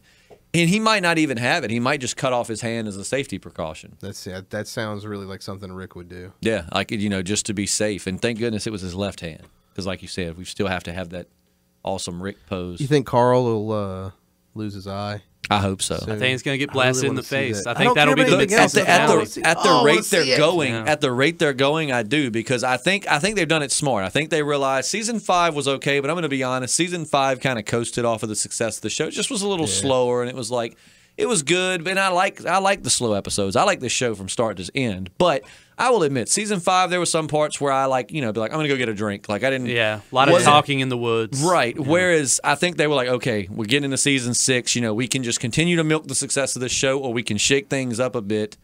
and he might not even have it. He might just cut off his hand as a safety precaution. That sounds really like something Rick would do. Yeah, like, just to be safe. And thank goodness it was his left hand because, like you said, we still have to have that awesome Rick pose. You think Carl will lose his eye? I hope so. I think he's going to get blasted in the face. That. I think that'll be the at the rate they're going. Yeah. At the rate they're going, I do because I think they've done it smart. I think they realized season 5 was okay, but I'm going to be honest. Season 5 kind of coasted off of the success of the show. It just was a little slower, and it was like it was good. But I like the slow episodes. I like the show from start to end. But I will admit, season 5 there were some parts where I be like, I'm going to go get a drink. Like I didn't. Yeah, a lot of talking in the woods. Right. Yeah. Whereas I think they were like, okay, we're getting into season 6. We can just continue to milk the success of this show, or we can shake things up a bit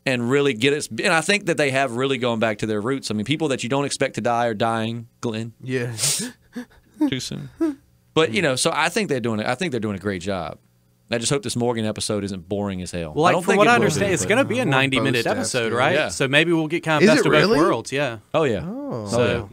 and really get it. And I think that they have really gone back to their roots. I mean, people that you don't expect to die are dying. Glenn. Yeah. Too soon. But so I think they're doing it. I think they're doing a great job. I just hope this Morgan episode isn't boring as hell. Well, I don't from think what I understand, it's going to be a 90-minute episode, right? Yeah. So maybe we'll get kind of best of both worlds. Yeah. Oh yeah. So,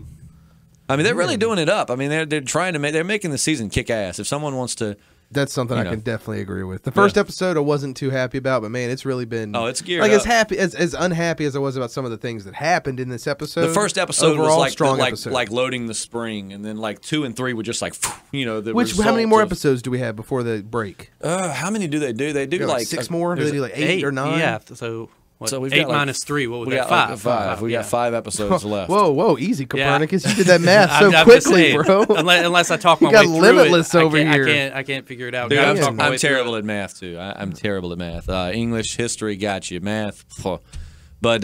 I mean, they're really doing it up. I mean, they're trying to they're making the season kick ass. If someone wants to. That's something I can definitely agree with. The first episode I wasn't too happy about, but man, it's really been it's geared up. as unhappy as I was about some of the things that happened in this episode. The first episode was like strong like loading the spring, and then like 2 and 3 were just like how many more episodes do we have before the break? How many do they do? They do like 6 more. Do they do like 8 or 9? Yeah. So. So we've 8 got minus 3. What would that? 5. We got 5 episodes left. Whoa, easy, Copernicus! You did that math so I'm quickly, bro. Unless I talk my way through limitless it, over here. I can't figure it out. Dude, I'm terrible at math too. I'm terrible at math. English, history, got you. Math. But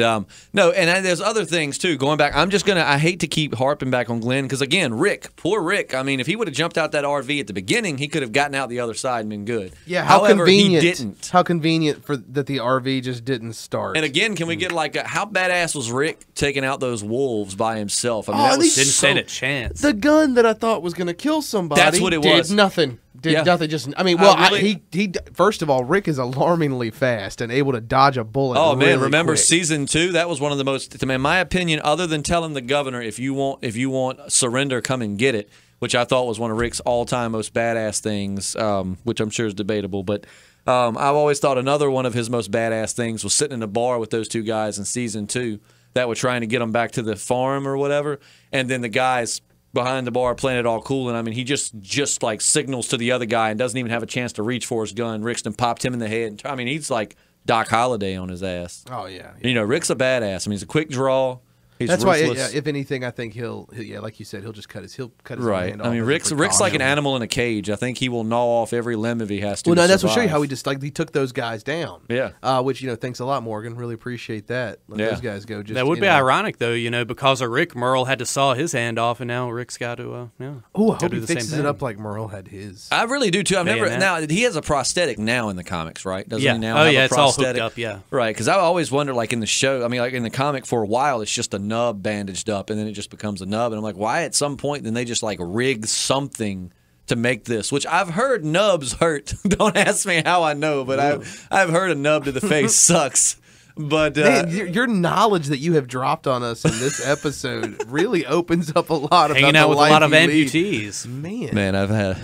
no, and there's other things too. Going back, I hate to keep harping back on Glenn because again, poor Rick. I mean, if he would have jumped out that RV at the beginning, he could have gotten out the other side and been good. Yeah, however, he didn't. How convenient that the RV just didn't start. And again, can we get how badass was Rick taking out those wolves by himself? I mean, didn't stand a chance. The gun that I thought was going to kill somebody. That's what it was. Did nothing. Did nothing. Just he first of all, Rick is alarmingly fast and able to dodge a bullet. Oh man, really remember quick. season 2? That was one of the most, in my opinion, other than telling the governor if you want surrender, come and get it, which I thought was one of Rick's all-time most badass things, which I'm sure is debatable. But I've always thought another one of his most badass things was sitting in a bar with those 2 guys in season 2 that were trying to get him back to the farm or whatever, and then the guys behind the bar playing it all cool, and I mean he just like signals to the other guy and doesn't even have a chance to reach for his gun. Rickston popped him in the head. I mean he's like Doc Holliday on his ass. Oh yeah. You know, Rick's a badass. I mean he's a quick draw. He's That's ruthless. why, if anything, I think he'll like you said, he'll cut his right. hand off. I mean, Rick's like an animal in a cage. I think he will gnaw off every limb if he has to. Well, no, that's what survive. show you how he took those guys down. Yeah. Which thanks a lot, Morgan. Really appreciate that. Let those guys go. Just that would be ironic, though. Because of Rick, Merle had to saw his hand off, and now Rick's got to. Oh, I hope he fixes it up like Merle had his. I really do too. I've never. Now he has a prosthetic now in the comics, right? Doesn't he now? Oh have yeah, a it's all prosthetic? hooked up. Yeah. Right, because I always wonder, like in the show. I mean, like in the comic, for a while, it's just a nub bandaged up, and then it just becomes a nub, and I'm like, why at some point then they just like rig something to make this, which I've heard nubs hurt. Don't ask me how I know, but I've heard a nub to the face sucks. But man, your knowledge that you have dropped on us in this episode really opens up a lot about hanging out with a lot of amputees. Man, I've had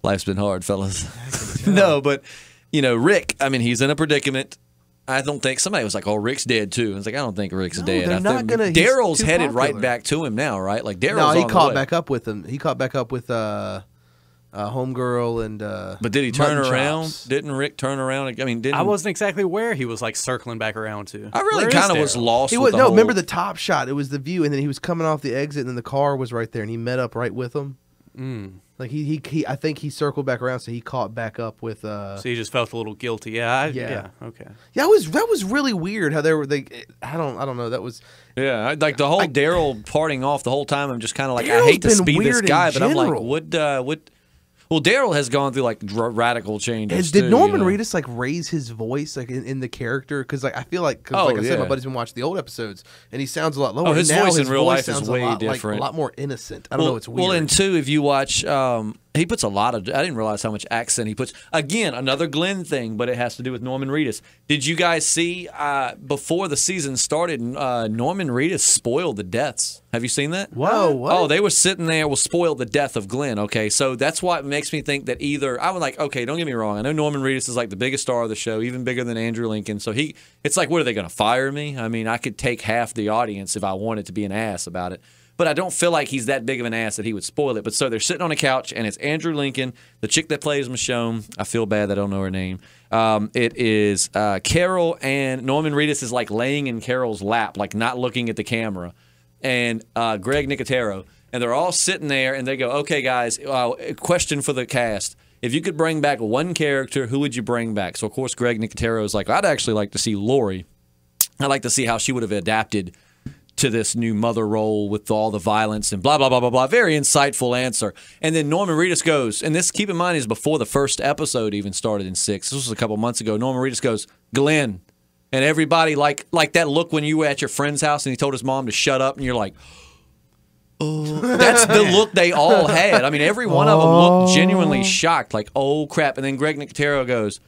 life's been hard, fellas. No, but Rick. I mean, he's in a predicament. I don't think somebody was like, "Oh, Rick's dead too." I was like, "I don't think Rick's dead." They're not gonna. Daryl's headed right back to him now, right? Like Daryl's. No, he on caught the way. back up with him. He caught back up with Homegirl and. But did he turn Mutton around? Chops. Didn't Rick turn around? I mean, didn't I wasn't exactly where he was like circling back around to. I really kind of was lost. He with was the no. whole... Remember the top shot? It was the view, and then he was coming off the exit, and then the car was right there, and he met up right with him. Like he I think he circled back around, so he caught back up with. So he just felt a little guilty. Yeah. Okay. Yeah, that was really weird how I don't know. That was. Yeah, like the whole Daryl parting off the whole time. I'm just kind of like, Daryl's I hate to been be this weird guy, in but I'm like, general. would. Well, Daryl has gone through like radical changes. Did too, Norman Reedus like raise his voice like in the character? Because like I feel like, I said, my buddy's been watching the old episodes, and he sounds a lot lower. Oh, his now voice in real life is sounds way a lot, different. a lot more innocent. I don't know. It's weird. Well, and two, if you watch, he puts a lot of. I didn't realize how much accent he puts. Again, another Glenn thing, but it has to do with Norman Reedus. Did you guys see before the season started? Norman Reedus spoiled the deaths. Have you seen that? Whoa! What? Oh, they were sitting there. Will spoil the death of Glenn. Okay, so that's what makes me think that either I was like, okay, don't get me wrong. I know Norman Reedus is like the biggest star of the show, even bigger than Andrew Lincoln. So it's like, what are they going to fire me? I mean, I could take half the audience if I wanted to be an ass about it. But I don't feel like he's that big of an ass that he would spoil it. But so they're sitting on a couch, and it's Andrew Lincoln, the chick that plays Michonne. I feel bad that I don't know her name. It is Carol, and Norman Reedus is like laying in Carol's lap, like not looking at the camera. And Greg Nicotero. And they're all sitting there, and they go, okay, guys, question for the cast. If you could bring back one character, who would you bring back? So, of course, Greg Nicotero is like, I'd actually like to see Lori. I'd like to see how she would have adapted to this new mother role with all the violence and blah, blah, blah, blah, blah. Very insightful answer. And then Norman Reedus goes, and this, keep in mind, is before the first episode even started in 6. This was a couple months ago. Norman Reedus goes, Glenn. And everybody, like that look when you were at your friend's house and he told his mom to shut up, and you're like, oh. That's the look they all had. I mean, every one of them looked genuinely shocked, like, oh, crap. And then Greg Nicotero goes,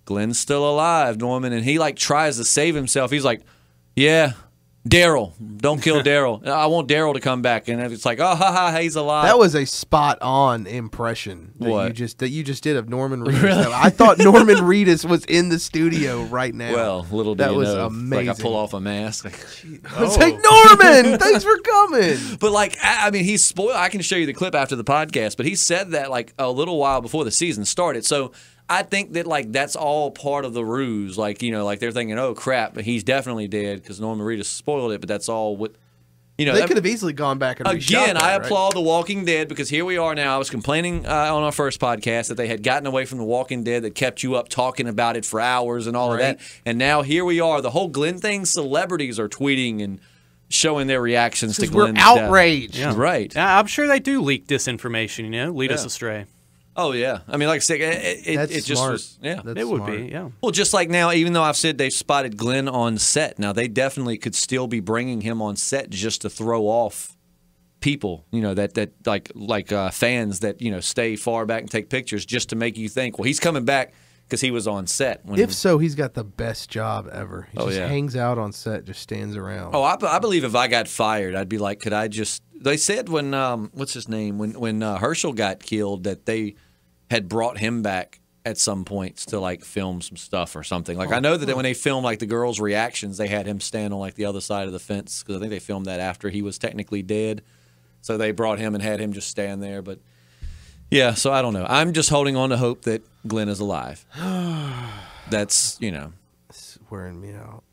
Glenn's still alive, Norman. And he, like, tries to save himself. He's like, yeah, Daryl. Don't kill Daryl. I want Daryl to come back. And it's like, oh, ha, ha, he's alive. That was a spot-on impression what? you just did of Norman Reedus. Really? I thought Norman Reedus was in the studio right now. Well, little did you know. That was amazing. Like I pull off a mask. It's like, Norman, thanks for coming. But like, I mean, he's spoiled. I can show you the clip after the podcast, but he said that like a little while before the season started. So I think that like that's all part of the ruse. Like, like they're thinking, oh crap, he's definitely dead because Norman Reedus spoiled it. But that's all what They could have easily gone back and again. That, I right? applaud The Walking Dead because here we are now. I was complaining on our first podcast that they had gotten away from The Walking Dead that kept you up talking about it for hours and all of that. And now here we are. The whole Glenn thing. Celebrities are tweeting and showing their reactions to Glenn's death. We're outraged. Yeah. Right. I'm sure they do leak disinformation. Lead us astray. Oh, yeah. I mean, like I said, it just smart. was. Yeah. That's It would smart. be, yeah. Well, just like now, even though I've said they've spotted Glenn on set, now they definitely could still be bringing him on set just to throw off people, that like fans that, stay far back and take pictures just to make you think, well, he's coming back because he was on set. If so, he's got the best job ever. He just hangs out on set, just stands around. Oh, I believe if I got fired, I'd be like, could I just... They said when, what's his name? When Herschel got killed that they had brought him back at some points to like film some stuff or something. Like I know that when they filmed like the girls' reactions, they had him stand on like the other side of the fence because I think they filmed that after he was technically dead. So they brought him and had him just stand there. But yeah, so I don't know. I'm just holding on to hope that Glenn is alive. That's It's wearing me out.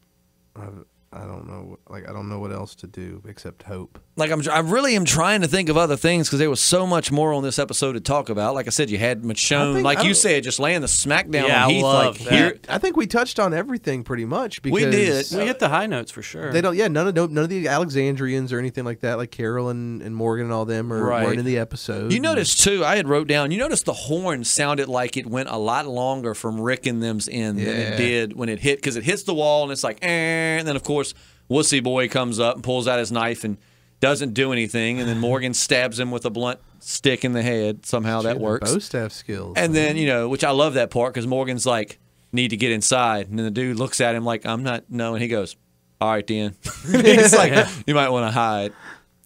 I don't know. Like I don't know what else to do except hope. Like I really am trying to think of other things because there was so much more on this episode to talk about. Like I said, you had Michonne, like you said, just laying the smackdown on Heath. Love that. I think we touched on everything pretty much. Because we did. We hit the high notes for sure. They don't. Yeah, none of the Alexandrians or anything like that, like Carol and Morgan and all them weren't in the episode. You noticed too. I had wrote down. You noticed the horn sounded like it went a lot longer from Rick and them's end than it did when it hit because it hits the wall and it's like, and then of course. Wussy Boy comes up and pulls out his knife and doesn't do anything, and then Morgan stabs him with a blunt stick in the head. Somehow that works. Both have skills. And then, which I love that part because Morgan's like, need to get inside. And then the dude looks at him like, I'm not, no. And he goes, all right, then. He's like, you might want to hide.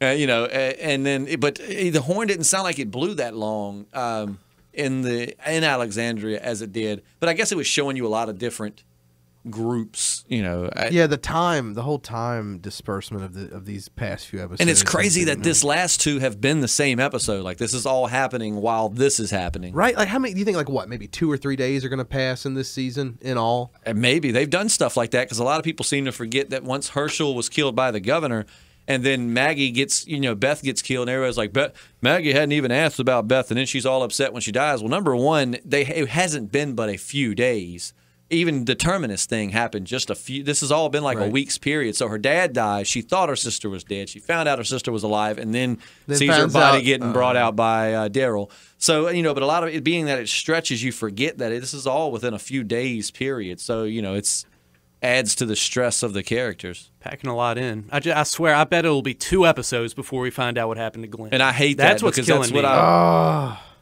And then, but the horn didn't sound like it blew that long in Alexandria as it did. But I guess it was showing you a lot of different groups, the whole time disbursement of these past few episodes. And it's crazy that this last two have been the same episode. Like this is all happening while this is happening. Right? Like how many do you think maybe 2 or 3 days are going to pass in this season in all? And maybe they've done stuff like that because a lot of people seem to forget that once Herschel was killed by the governor and then Maggie gets, Beth gets killed and everybody's like, Maggie hadn't even asked about Beth and then she's all upset when she dies. Well, number one, it hasn't been but a few days. Even the Terminus thing happened this has all been like a week's period. So her dad dies. She thought her sister was dead. She found out her sister was alive and then sees her body getting brought out by Daryl. So, but a lot of it being that it stretches, you forget that this is all within a few days period. So, it's adds to the stress of the characters. Packing a lot in. I swear, I bet it'll be 2 episodes before we find out what happened to Glenn. And I hate that's that what's because killing that's me.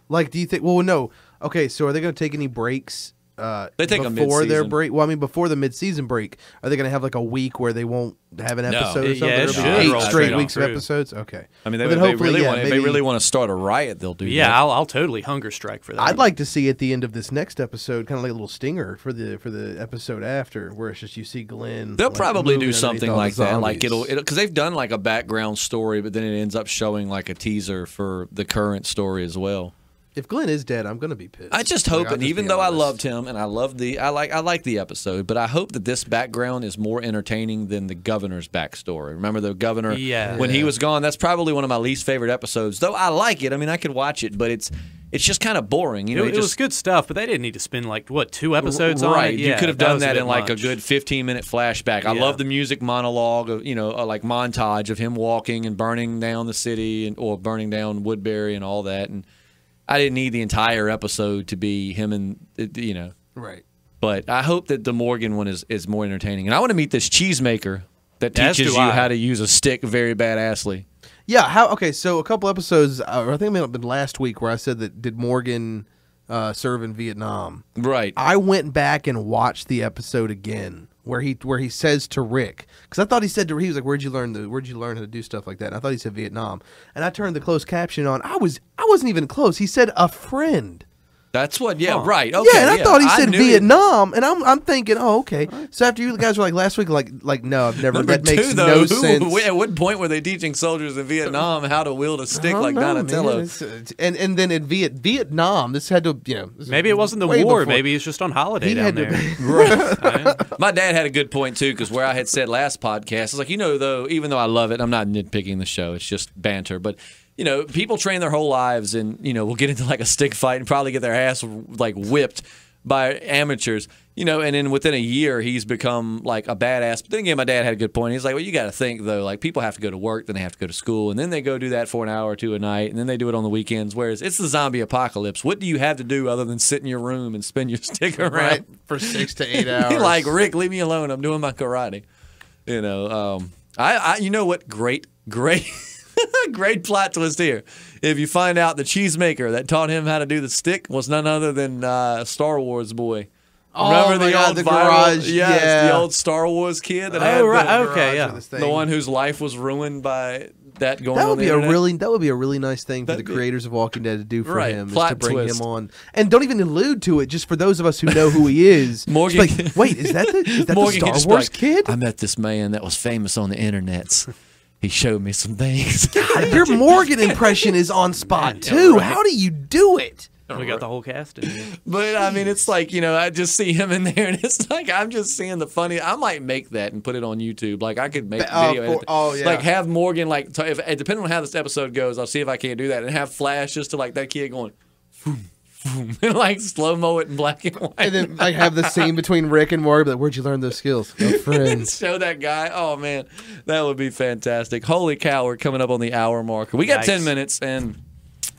what do you think? Well, no. Okay, so are they going to take any breaks? They take a before their mid-season break. Well, I mean, before the mid-season break, are they going to have like a week where they won't have an episode or something? Yeah, it It'll should. be Roll 8 straight straight weeks on of through. episodes. Okay. I mean, Well, they then hopefully, if they really want to start a riot, they'll do that. Yeah, I'll totally hunger strike for that. I'd like to see at the end of this next episode, kind of like a little stinger for the episode after, where it's just you see Glenn. They'll like, probably moving do something underneath all like the that. Like zombies. it'll because they've done like a background story, but then it ends up showing like a teaser for the current story as well. If Glenn is dead, I'm going to be pissed. I just hope, I'll and just even be though I honest. loved him and I like the episode, but I hope that this background is more entertaining than the governor's backstory. Remember the governor? When he was gone, that's probably one of my least favorite episodes. Though I like it. I mean, I could watch it, but it's just kind of boring. It was good stuff, but they didn't need to spend 2 episodes on it. Right, Yeah, you could have done was that bit in like much. a good 15-minute flashback. I love the music monologue, of, like montage of him walking and burning down the city or burning down Woodbury and all that. And I didn't need the entire episode to be him and Right. But I hope that the Morgan one is more entertaining. And I want to meet this cheesemaker that teaches you how to use a stick very badassly. Yeah. Okay. So a couple episodes, or I think it may have been last week, where I said that did Morgan serve in Vietnam? Right. I went back and watched the episode again where he says to Rick, because I thought he said he was like, where'd you learn how to do stuff like that? And I thought he said Vietnam, and I turned the closed caption on. I wasn't even close. He said a friend. That's what, right. Okay, yeah, and I thought he said knew Vietnam, and I'm thinking, oh, okay. So after you guys were like last week, like no, I've never. Number that makes two, though, no sense. At what point were they teaching soldiers in Vietnam how to wield a stick like Donatello? And then in Vietnam, this had to, maybe it wasn't the war. Before. Maybe he's just on holiday down there. Right. My dad had a good point too, because where I had said last podcast, I was like, though, even though I love it, I'm not nitpicking the show. It's just banter, but. People train their whole lives and, will get into like a stick fight and probably get their ass like whipped by amateurs, and then within a year he's become like a badass. But then again, my dad had a good point. He's like, well, you got to think though, like people have to go to work, then they have to go to school, and then they go do that for an hour or two a night, and then they do it on the weekends. Whereas it's the zombie apocalypse. What do you have to do other than sit in your room and spin your stick around for 6 to 8 hours? Like, Rick, leave me alone. I'm doing my karate. What? Great. Great plot twist here. If you find out the cheesemaker that taught him how to do the stick was none other than Star Wars boy. Remember the old garage? The old Star Wars kid that had the one whose life was ruined by that going on the internet. That would be a really nice thing for the creators of Walking Dead to do for him, plot is to bring twist. him on. And don't even allude to it, just for those of us who know who he is. Morgan, like, wait, is that the Star Wars kid? I met this man that was famous on the internets. He showed me some things. God, your Morgan impression is on spot too. How do you do it? We got the whole cast in here. But I mean, it's like, I just see him in there, and it's like I'm just seeing the funny. I might make that and put it on YouTube. Like I could make a video. Like have Morgan depending on how this episode goes, I'll see if I can't do that and have Flash just to like that kid going, boom, boom, and like slow mo it in black and white, and then like have the scene between Rick and Morgan. Like, where'd you learn those skills? No friends. Show that guy. Oh man, that would be fantastic. Holy cow, we're coming up on the hour marker. We got 10 minutes and.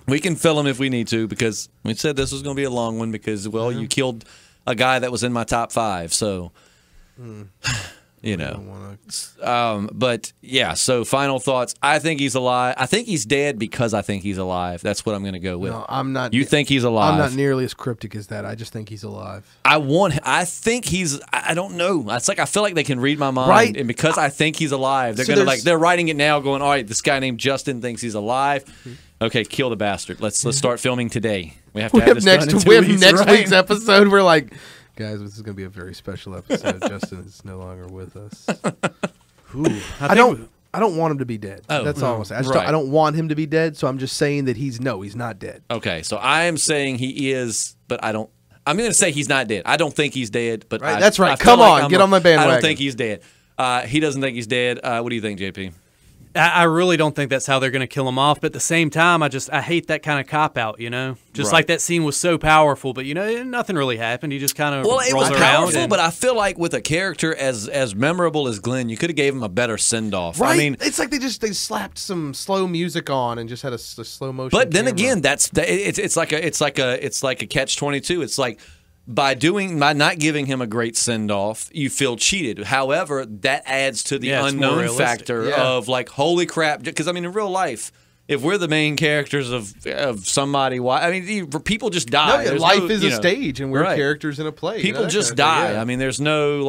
We can fill them if we need to because we said this was going to be a long one because, you killed a guy that was in my top 5. So, but, yeah, so final thoughts. I think he's alive. I think he's dead because I think he's alive. That's what I'm going to go with. No, I'm not. You think he's alive? I'm not nearly as cryptic as that. I just think he's alive. I think he's. I don't know. It's like I feel like they can read my mind, right? And because I think he's alive, they're writing it now, going, all right, this guy named Justin thinks he's alive. Okay, kill the bastard. Let's start filming today. We have to have this done in 2 weeks, next week's episode. We're like, guys, this is going to be a very special episode. Justin is no longer with us. I don't want him to be dead. That's all I'm saying. I don't want him to be dead. So I'm just saying that he's not dead. Okay, so I am saying he is, but I don't. I'm going to say he's not dead. I don't think he's dead, but that's right. Come on, get on my bandwagon. I don't think he's dead. He doesn't think he's dead. What do you think, JP? I really don't think that's how they're going to kill him off. But at the same time, I hate that kind of cop-out, Just like that scene was so powerful, but, nothing really happened. He just kind of rolls around. Well, it was powerful, but I feel like with a character as memorable as Glenn, you could have gave him a better send-off. Right? I mean, it's like they slapped some slow music on and just had a slow motion But then camera. again, it's like a catch-22. It's like, by not giving him a great send-off, you feel cheated. However, that adds to the unknown factor of like, holy crap. Because, I mean, in real life, if we're the main characters of somebody, people just die. No, life is a stage, and we're characters in a play. People just die. Yeah. I mean, there's no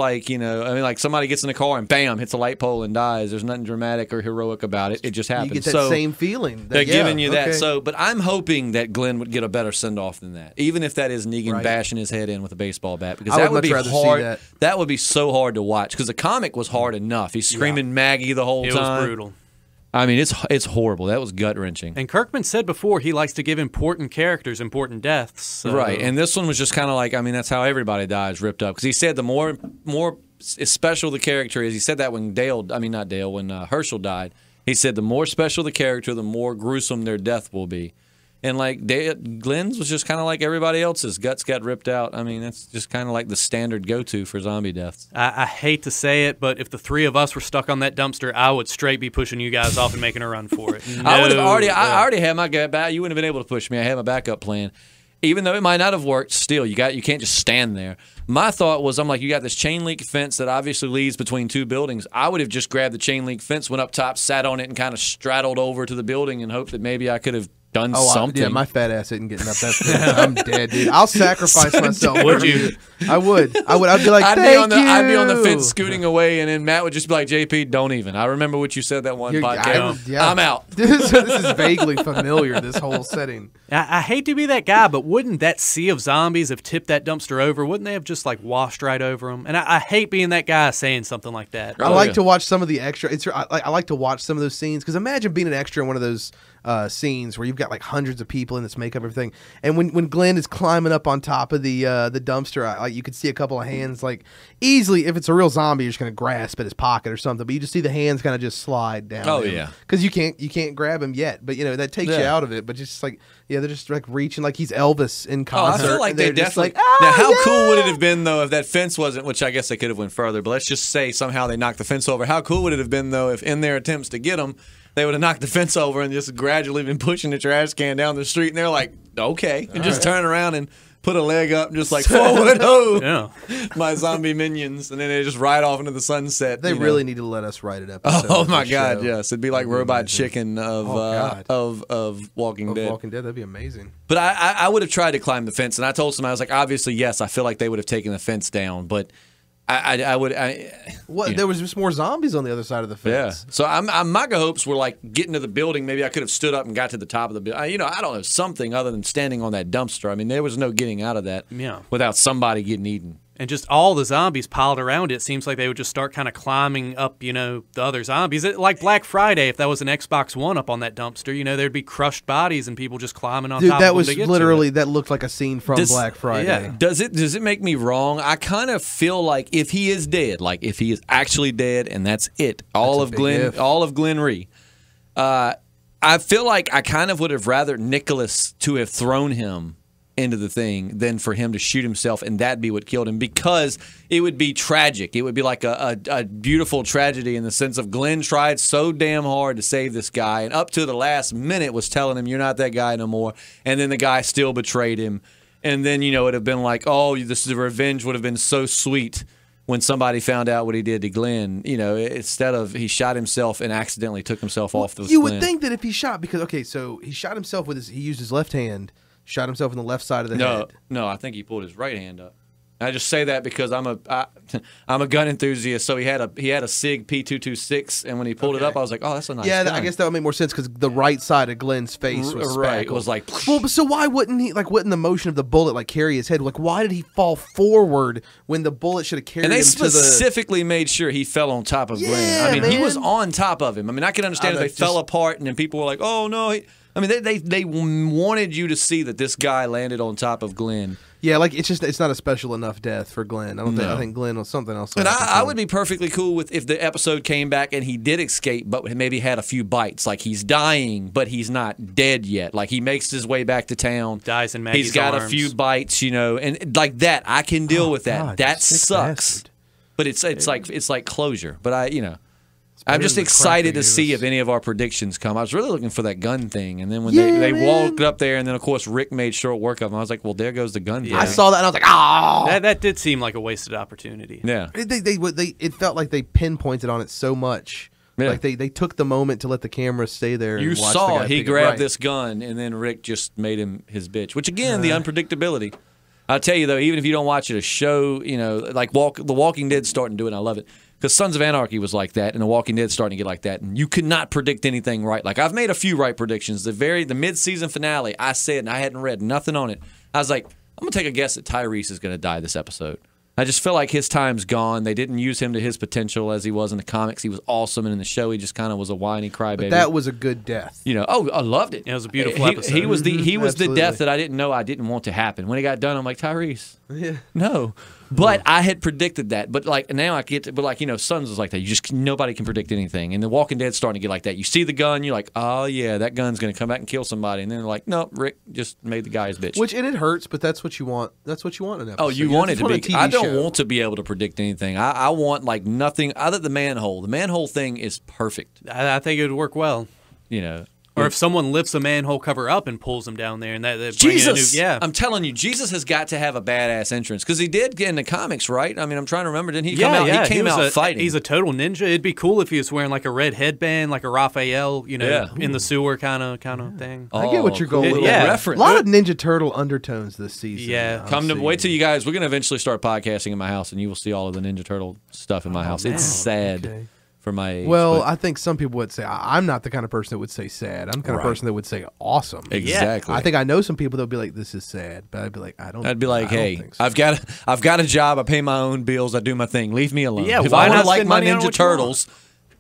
somebody gets in a car and bam, hits a light pole and dies. There's nothing dramatic or heroic about it. It just happens. You get that same feeling. They're giving you that. So, but I'm hoping that Glenn would get a better send off than that, even if that is Negan bashing his head in with a baseball bat, because that would be hard. That would be so hard to watch because the comic was hard enough. He's screaming Maggie the whole time. It was brutal. I mean, it's horrible. That was gut-wrenching. And Kirkman said before he likes to give important characters important deaths. So. Right, and this one was just kind of like, I mean, that's how everybody dies, ripped up. Because he said the more special the character is, he said that when when Herschel died, he said the more special the character, the more gruesome their death will be. And like Glenn's was just kind of like everybody else's. Guts got ripped out. I mean, that's just kind of like the standard go-to for zombie deaths. I hate to say it, but if the three of us were stuck on that dumpster, I would straight be pushing you guys off and making a run for it. I already had my back. You wouldn't have been able to push me. I had my backup plan. Even though it might not have worked, still, you can't just stand there. My thought was, I'm like, you got this chain link fence that obviously leads between two buildings. I would have just grabbed the chain link fence, went up top, sat on it, and kind of straddled over to the building and hoped that maybe I could have done something. Yeah, my fat ass isn't getting up that fence. I'm dead, dude. I'll sacrifice myself. Would you? I would. I'd be like, I'd be on the fence scooting. scooting away, and then Matt would just be like, JP, don't even. I remember what you said that one podcast. I'm out. This is vaguely familiar, this whole setting. I hate to be that guy, but wouldn't that sea of zombies have tipped that dumpster over? Wouldn't they have just like washed right over them? And I hate being that guy saying something like that. I like to watch some of the extra. I like to watch some of those scenes because imagine being an extra in one of those scenes where you've got like hundreds of people in this makeup, everything, and when Glenn is climbing up on top of the dumpster, you could see a couple of hands like easily. If it's a real zombie, you're just gonna grasp at his pocket or something, but you just see the hands kind of just slide down. Oh yeah, because you can't grab him yet, but that takes you out of it. But just like they're just like reaching like he's Elvis in concert. I feel like they definitely. Like, now, how cool would it have been though if that fence wasn't? Which I guess they could have went further, but let's just say somehow they knocked the fence over. How cool would it have been though if in their attempts to get him, they would have knocked the fence over and just gradually been pushing the trash can down the street, and they're like, okay, and just turn around and put a leg up and just like forward, my zombie minions, and then they just ride off into the sunset. They really need to let us write it up. Oh my God, yes, it'd be like Robot Chicken of Walking Dead. Walking Dead, that'd be amazing. But I would have tried to climb the fence, and I told somebody, I was like, obviously, yes, I feel like they would have taken the fence down, but. There was just more zombies on the other side of the fence. Yeah. So my hopes were like getting to the building. Maybe I could have stood up and got to the top of the building. I don't know, something other than standing on that dumpster. I mean, there was no getting out of that without somebody getting eaten. And just all the zombies piled around it seems like they would just start kind of climbing up, the other zombies. Like Black Friday, if that was an Xbox One up on that dumpster, there'd be crushed bodies and people just climbing on top of them. That was literally, that looked like a scene from Black Friday. Yeah. Does it make me wrong? I kind of feel like if he is dead, like if he is actually dead and that's it, all of Glenn Rhee, I feel like I kind of would have rather Nicholas to have thrown him into the thing than for him to shoot himself and that be what killed him, because it would be tragic. It would be like a beautiful tragedy in the sense of Glenn tried so damn hard to save this guy and up to the last minute was telling him you're not that guy no more, and then the guy still betrayed him, and then it would have been like, oh, the revenge would have been so sweet when somebody found out what he did to Glenn, instead of he shot himself and accidentally took himself off the You would think that if he shot, because so he shot himself he used his left hand, shot himself in the left side of the head. No, I think he pulled his right hand up. I just say that because I'm a gun enthusiast. So he had a Sig P226, and when he pulled it up, I was like, oh, that's a nice gun. I guess that would make more sense because the right side of Glenn's face was right. It was like, well, but so why wouldn't he wouldn't the motion of the bullet carry his head? Why did he fall forward when the bullet should have carried him? And they specifically made sure he fell on top of Glenn. I mean, he was on top of him. I mean, I can understand if they fell apart and then people were like, oh no. They wanted you to see that this guy landed on top of Glenn. Yeah, it's not a special enough death for Glenn. I think Glenn was something else. And I would be perfectly cool with if the episode came back and he did escape, but maybe had a few bites. Like he's dying, but he's not dead yet. Like he makes his way back to town. Dies in Maggie's He's got arms. A few bites, and like that, I can deal with that. God, that sucks. bastard. But it's like closure. But I'm just excited to see if any of our predictions come. I was really looking for that gun thing, and then when they walked up there, and then of course Rick made short work of him. I was like, well, there goes the gun. I saw that and I was like, oh, that did seem like a wasted opportunity. Yeah, it felt like they pinpointed on it so much. Yeah. Like they took the moment to let the camera stay there. You and watch saw the guy he grabbed this gun, and then Rick just made him his bitch. Which again, the unpredictability. I'll tell you though, even if you don't watch it, a show, like The Walking Dead's starting to do it, and I love it. Because Sons of Anarchy was like that, and The Walking Dead's starting to get like that, and you could not predict anything right. Like I've made a few right predictions. The mid-season finale, I said, and I hadn't read nothing on it. I was like, I'm gonna take a guess that Tyrese is gonna die this episode. I just feel like his time's gone. They didn't use him to his potential as he was in the comics. He was awesome, and in the show, he just kind of was a whiny crybaby. But that was a good death. I loved it. It was a beautiful episode. He was the death that I didn't know I didn't want to happen. When he got done, I'm like, Tyrese, no. But I had predicted that. But now I get to, but Sons is like that. Nobody can predict anything. And The Walking Dead's starting to get like that. You see the gun, you're like, oh yeah, that gun's gonna come back and kill somebody. And then they're like, no, Rick just made the guy his bitch. And it hurts, but that's what you want. That's what you want in an episode. Oh, you want it to be. I don't want to be able to predict anything. I want nothing other than the manhole. The manhole thing is perfect. I think it would work well. Or if someone lifts a manhole cover up and pulls them down there, and that Jesus, I'm telling you, Jesus has got to have a badass entrance because he did get in the comics, right? I mean, I'm trying to remember. Didn't he come out? He came out fighting. He's a total ninja. It'd be cool if he was wearing like a red headband, like a Raphael, in the sewer kind of thing. I get what you're going with. Reference. A lot of Ninja Turtle undertones this season. Yeah, wait till you guys. We're gonna eventually start podcasting in my house, and you will see all of the Ninja Turtle stuff in my house. It's sad. Okay. For my age, I think some people would say I'm not the kind of person that would say sad. I'm the kind of person that would say awesome. Exactly. I think I know some people that would be like, "This is sad," but I'd be like, "I don't." I'd be like, "Hey, think so. I've got a job. I pay my own bills. I do my thing. Leave me alone. Yeah, if I want to like my Ninja Turtles,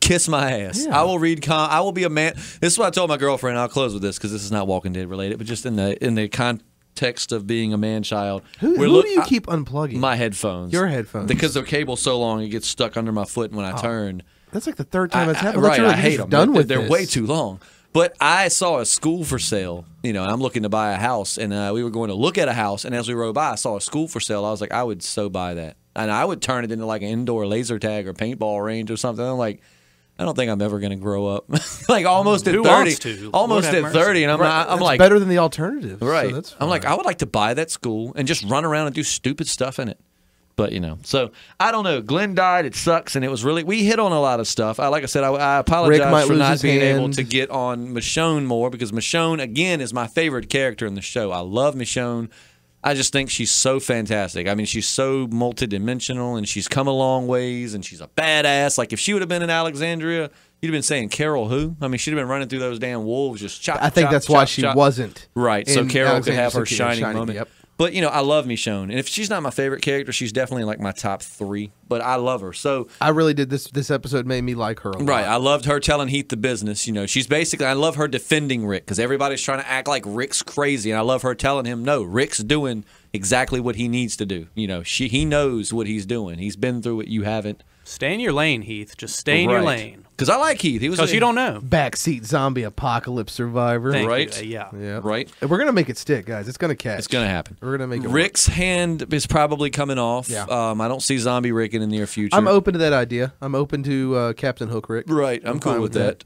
kiss my ass. Yeah. I will read. I will be a man." This is what I told my girlfriend. I'll close with this because this is not Walking Dead related, but just in the context of being a man child. Who do you keep unplugging? My headphones. Your headphones. Because their cable's so long, it gets stuck under my foot when I turn. That's like the third time it's happened. Right, I hate them. They're way this. too long. But I saw a school for sale. I'm looking to buy a house, and we were going to look at a house. And as we rode by, I saw a school for sale. I was like, I would so buy that, and I would turn it into like an indoor laser tag or paintball range or something. I'm like, I don't think I'm ever going to grow up. Like almost at 30, almost at 30, and I'm like better than the alternative, right? So that's I'm like, I would like to buy that school and just run around and do stupid stuff in it. But, so I don't know. Glenn died. It sucks. And it was really, we hit on a lot of stuff. Like I said, I apologize for not being able to get on Michonne more because Michonne, again, is my favorite character in the show. I love Michonne. I just think she's so fantastic. I mean, she's so multidimensional and she's come a long ways and she's a badass. Like if she would have been in Alexandria, you'd have been saying Carol who? I mean, she'd have been running through those damn wolves just chop. I think that's why she wasn't. Right. So Carol could have her shining moment. Yep. But, I love Michonne. And if she's not my favorite character, she's definitely like my top 3. But I love her. So I really did. This episode made me like her a lot. Right. I loved her telling Heath the business. She's basically, I love her defending Rick because everybody's trying to act like Rick's crazy. And I love her telling him, no, Rick's doing exactly what he needs to do. He knows what he's doing. He's been through it. You haven't. Stay in your lane, Heath. Just stay in your lane. Because I like Heath. Because you don't know. Backseat zombie apocalypse survivor. Right? Yeah. Right? We're going to make it stick, guys. It's going to catch. It's going to happen. We're going to make it Rick's hand is probably coming off. Yeah. I don't see zombie Rick in the near future. I'm open to that idea. I'm open to Captain Hook Rick. Right. I'm cool with that.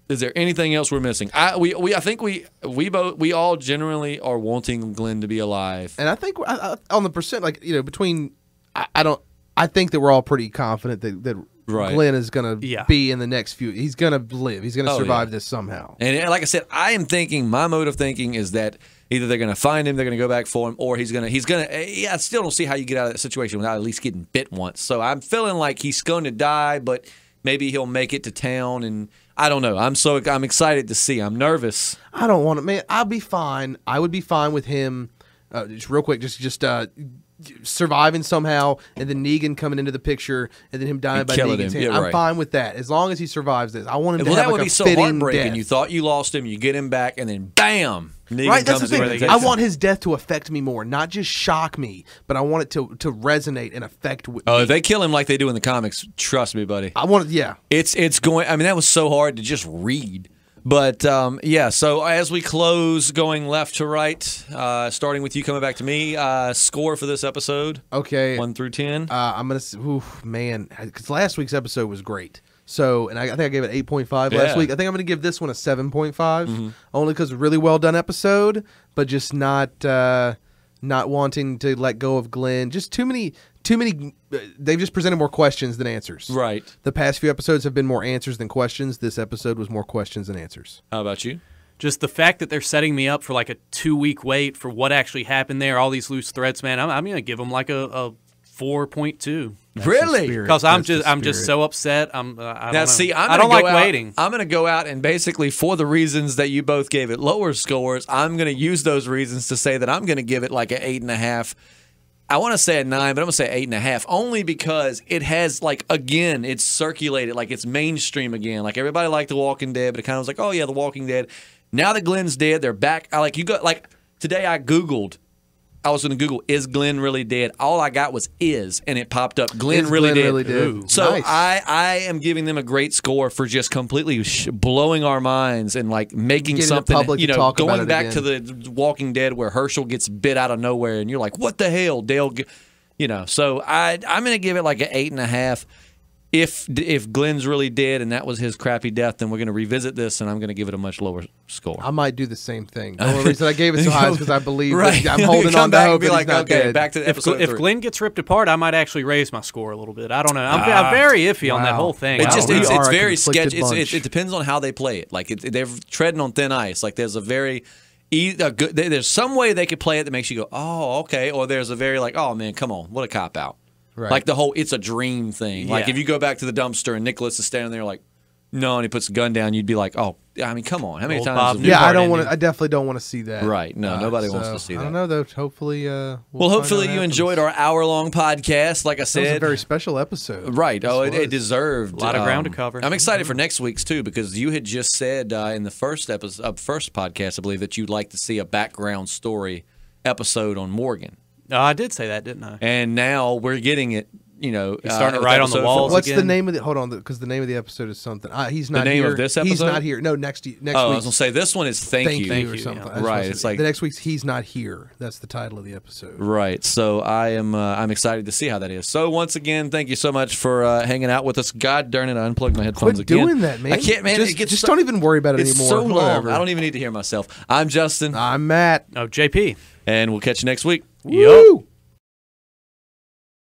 Is there anything else we're missing? I think we all generally are wanting Glenn to be alive. And I think on the percent, between I think that we're all pretty confident that right. Glenn is going to be in the next few. He's going to live. He's going to survive this somehow. And like I said, my mode of thinking is that either they're going to find him, they're going to go back for him, or he's going to. Yeah, I still don't see how you get out of that situation without at least getting bit once. So I'm feeling like he's going to die, but maybe he'll make it to town. And I don't know. I'm excited to see. I'm nervous. I don't want to. Man, I'll be fine. I would be fine with him. Just real quick, just surviving somehow, and then Negan coming into the picture, and then him dying by Negan's hand. I'm fine with that as long as he survives this. I want him to have that would a be so fitting heartbreaking. death. You thought you lost him, you get him back, and then bam, Negan right. That's comes the in. thing. I want his death to affect me more, not just shock me, but I want it to resonate and affect. If they kill him like they do in the comics, trust me, buddy. I want it. Yeah, it's going. I mean, that was so hard to just read. But, so as we close, going left to right, starting with you coming back to me, score for this episode. Okay. 1 through 10. I'm going to, man, because last week's episode was great. So, and I think I gave it 8.5 last week. I think I'm going to give this one a 7.5, only because really well done episode, but just not wanting to let go of Glenn. Just too many. They've just presented more questions than answers. Right. The past few episodes have been more answers than questions. This episode was more questions than answers. How about you? Just the fact that they're setting me up for like a 2-week wait for what actually happened there, all these loose threads, man. I'm going to give them like a 4.2. Really? Because I'm just so upset. I don't like waiting. I'm going to go out and basically, for the reasons that you both gave it lower scores, I'm going to use those reasons to say that I'm going to give it like an 8.5. I want to say a 9, but I'm going to say 8.5, only because it has, again, it's circulated, it's mainstream again. Like, everybody liked The Walking Dead, but it kind of was like, oh, yeah, The Walking Dead. Now that Glenn's dead, they're back. Today I Googled, I was going to Google, is Glenn really dead? All I got was is, and it popped up, Glenn really dead. So nice. I am giving them a great score for just completely blowing our minds and making getting something, going back to the Walking Dead where Herschel gets bit out of nowhere and you're like, what the hell, Dale? So I'm going to give it like an 8.5. if Glenn's really dead and that was his crappy death, then we're going to revisit this, and I'm going to give it a much lower score. I might do the same thing. The only reason I gave it so high is because I believe right. I'm holding on to hope and be like, he's not okay, dead. back to episode if 3. Glenn gets ripped apart, I might actually raise my score a little bit. I don't know. I'm very iffy on that whole thing. It's Wow. very sketchy. Bunch. It depends on how they play it. Like they're treading on thin ice. Like there's a very there's some way they could play it that makes you go, oh, okay, or there's a very like, oh man, come on, what a cop out. Right. Like the whole "it's a dream" thing. Yeah. Like if you go back to the dumpster and Nicholas is standing there like, no, and he puts the gun down, you'd be like, oh, I mean, come on, how many Old times? Bob have Newhart we- Yeah, I don't want ending. to. I definitely don't want to see that. Right. No, nobody wants to see that. I don't know though. Hopefully, Well, find hopefully out you what enjoyed happens. our hour-long podcast. Like I That was said, a very special episode. right. Oh, This it was. deserved A lot of ground to cover. I'm excited for next week's too because you had just said in the first podcast, I believe, that you'd like to see a background story episode on Morgan, I did say that, didn't I? and now we're getting it. You know, He's starting to with write on the episode walls. 4. What's the again? name of the? Hold on, because the name of the episode is something. He's not name here. of this He's episode? not here. No, next Oh, I week. was gonna say this one is thank Thank you. you or something. yeah. I just Right, wanna say it's like- the next week's he's not here. That's the title of the episode. Right. So I'm excited to see how that is. So once again, thank you so much for hanging out with us. God darn it, I unplugged my headphones Quit again. doing that, man. I can't, man. Just, it gets just so, don't even worry about it it's anymore. so long. Whatever. I don't even need to hear myself. I'm Justin, I'm Matt. Oh, JP. and we'll catch you next week. Yup. Woo!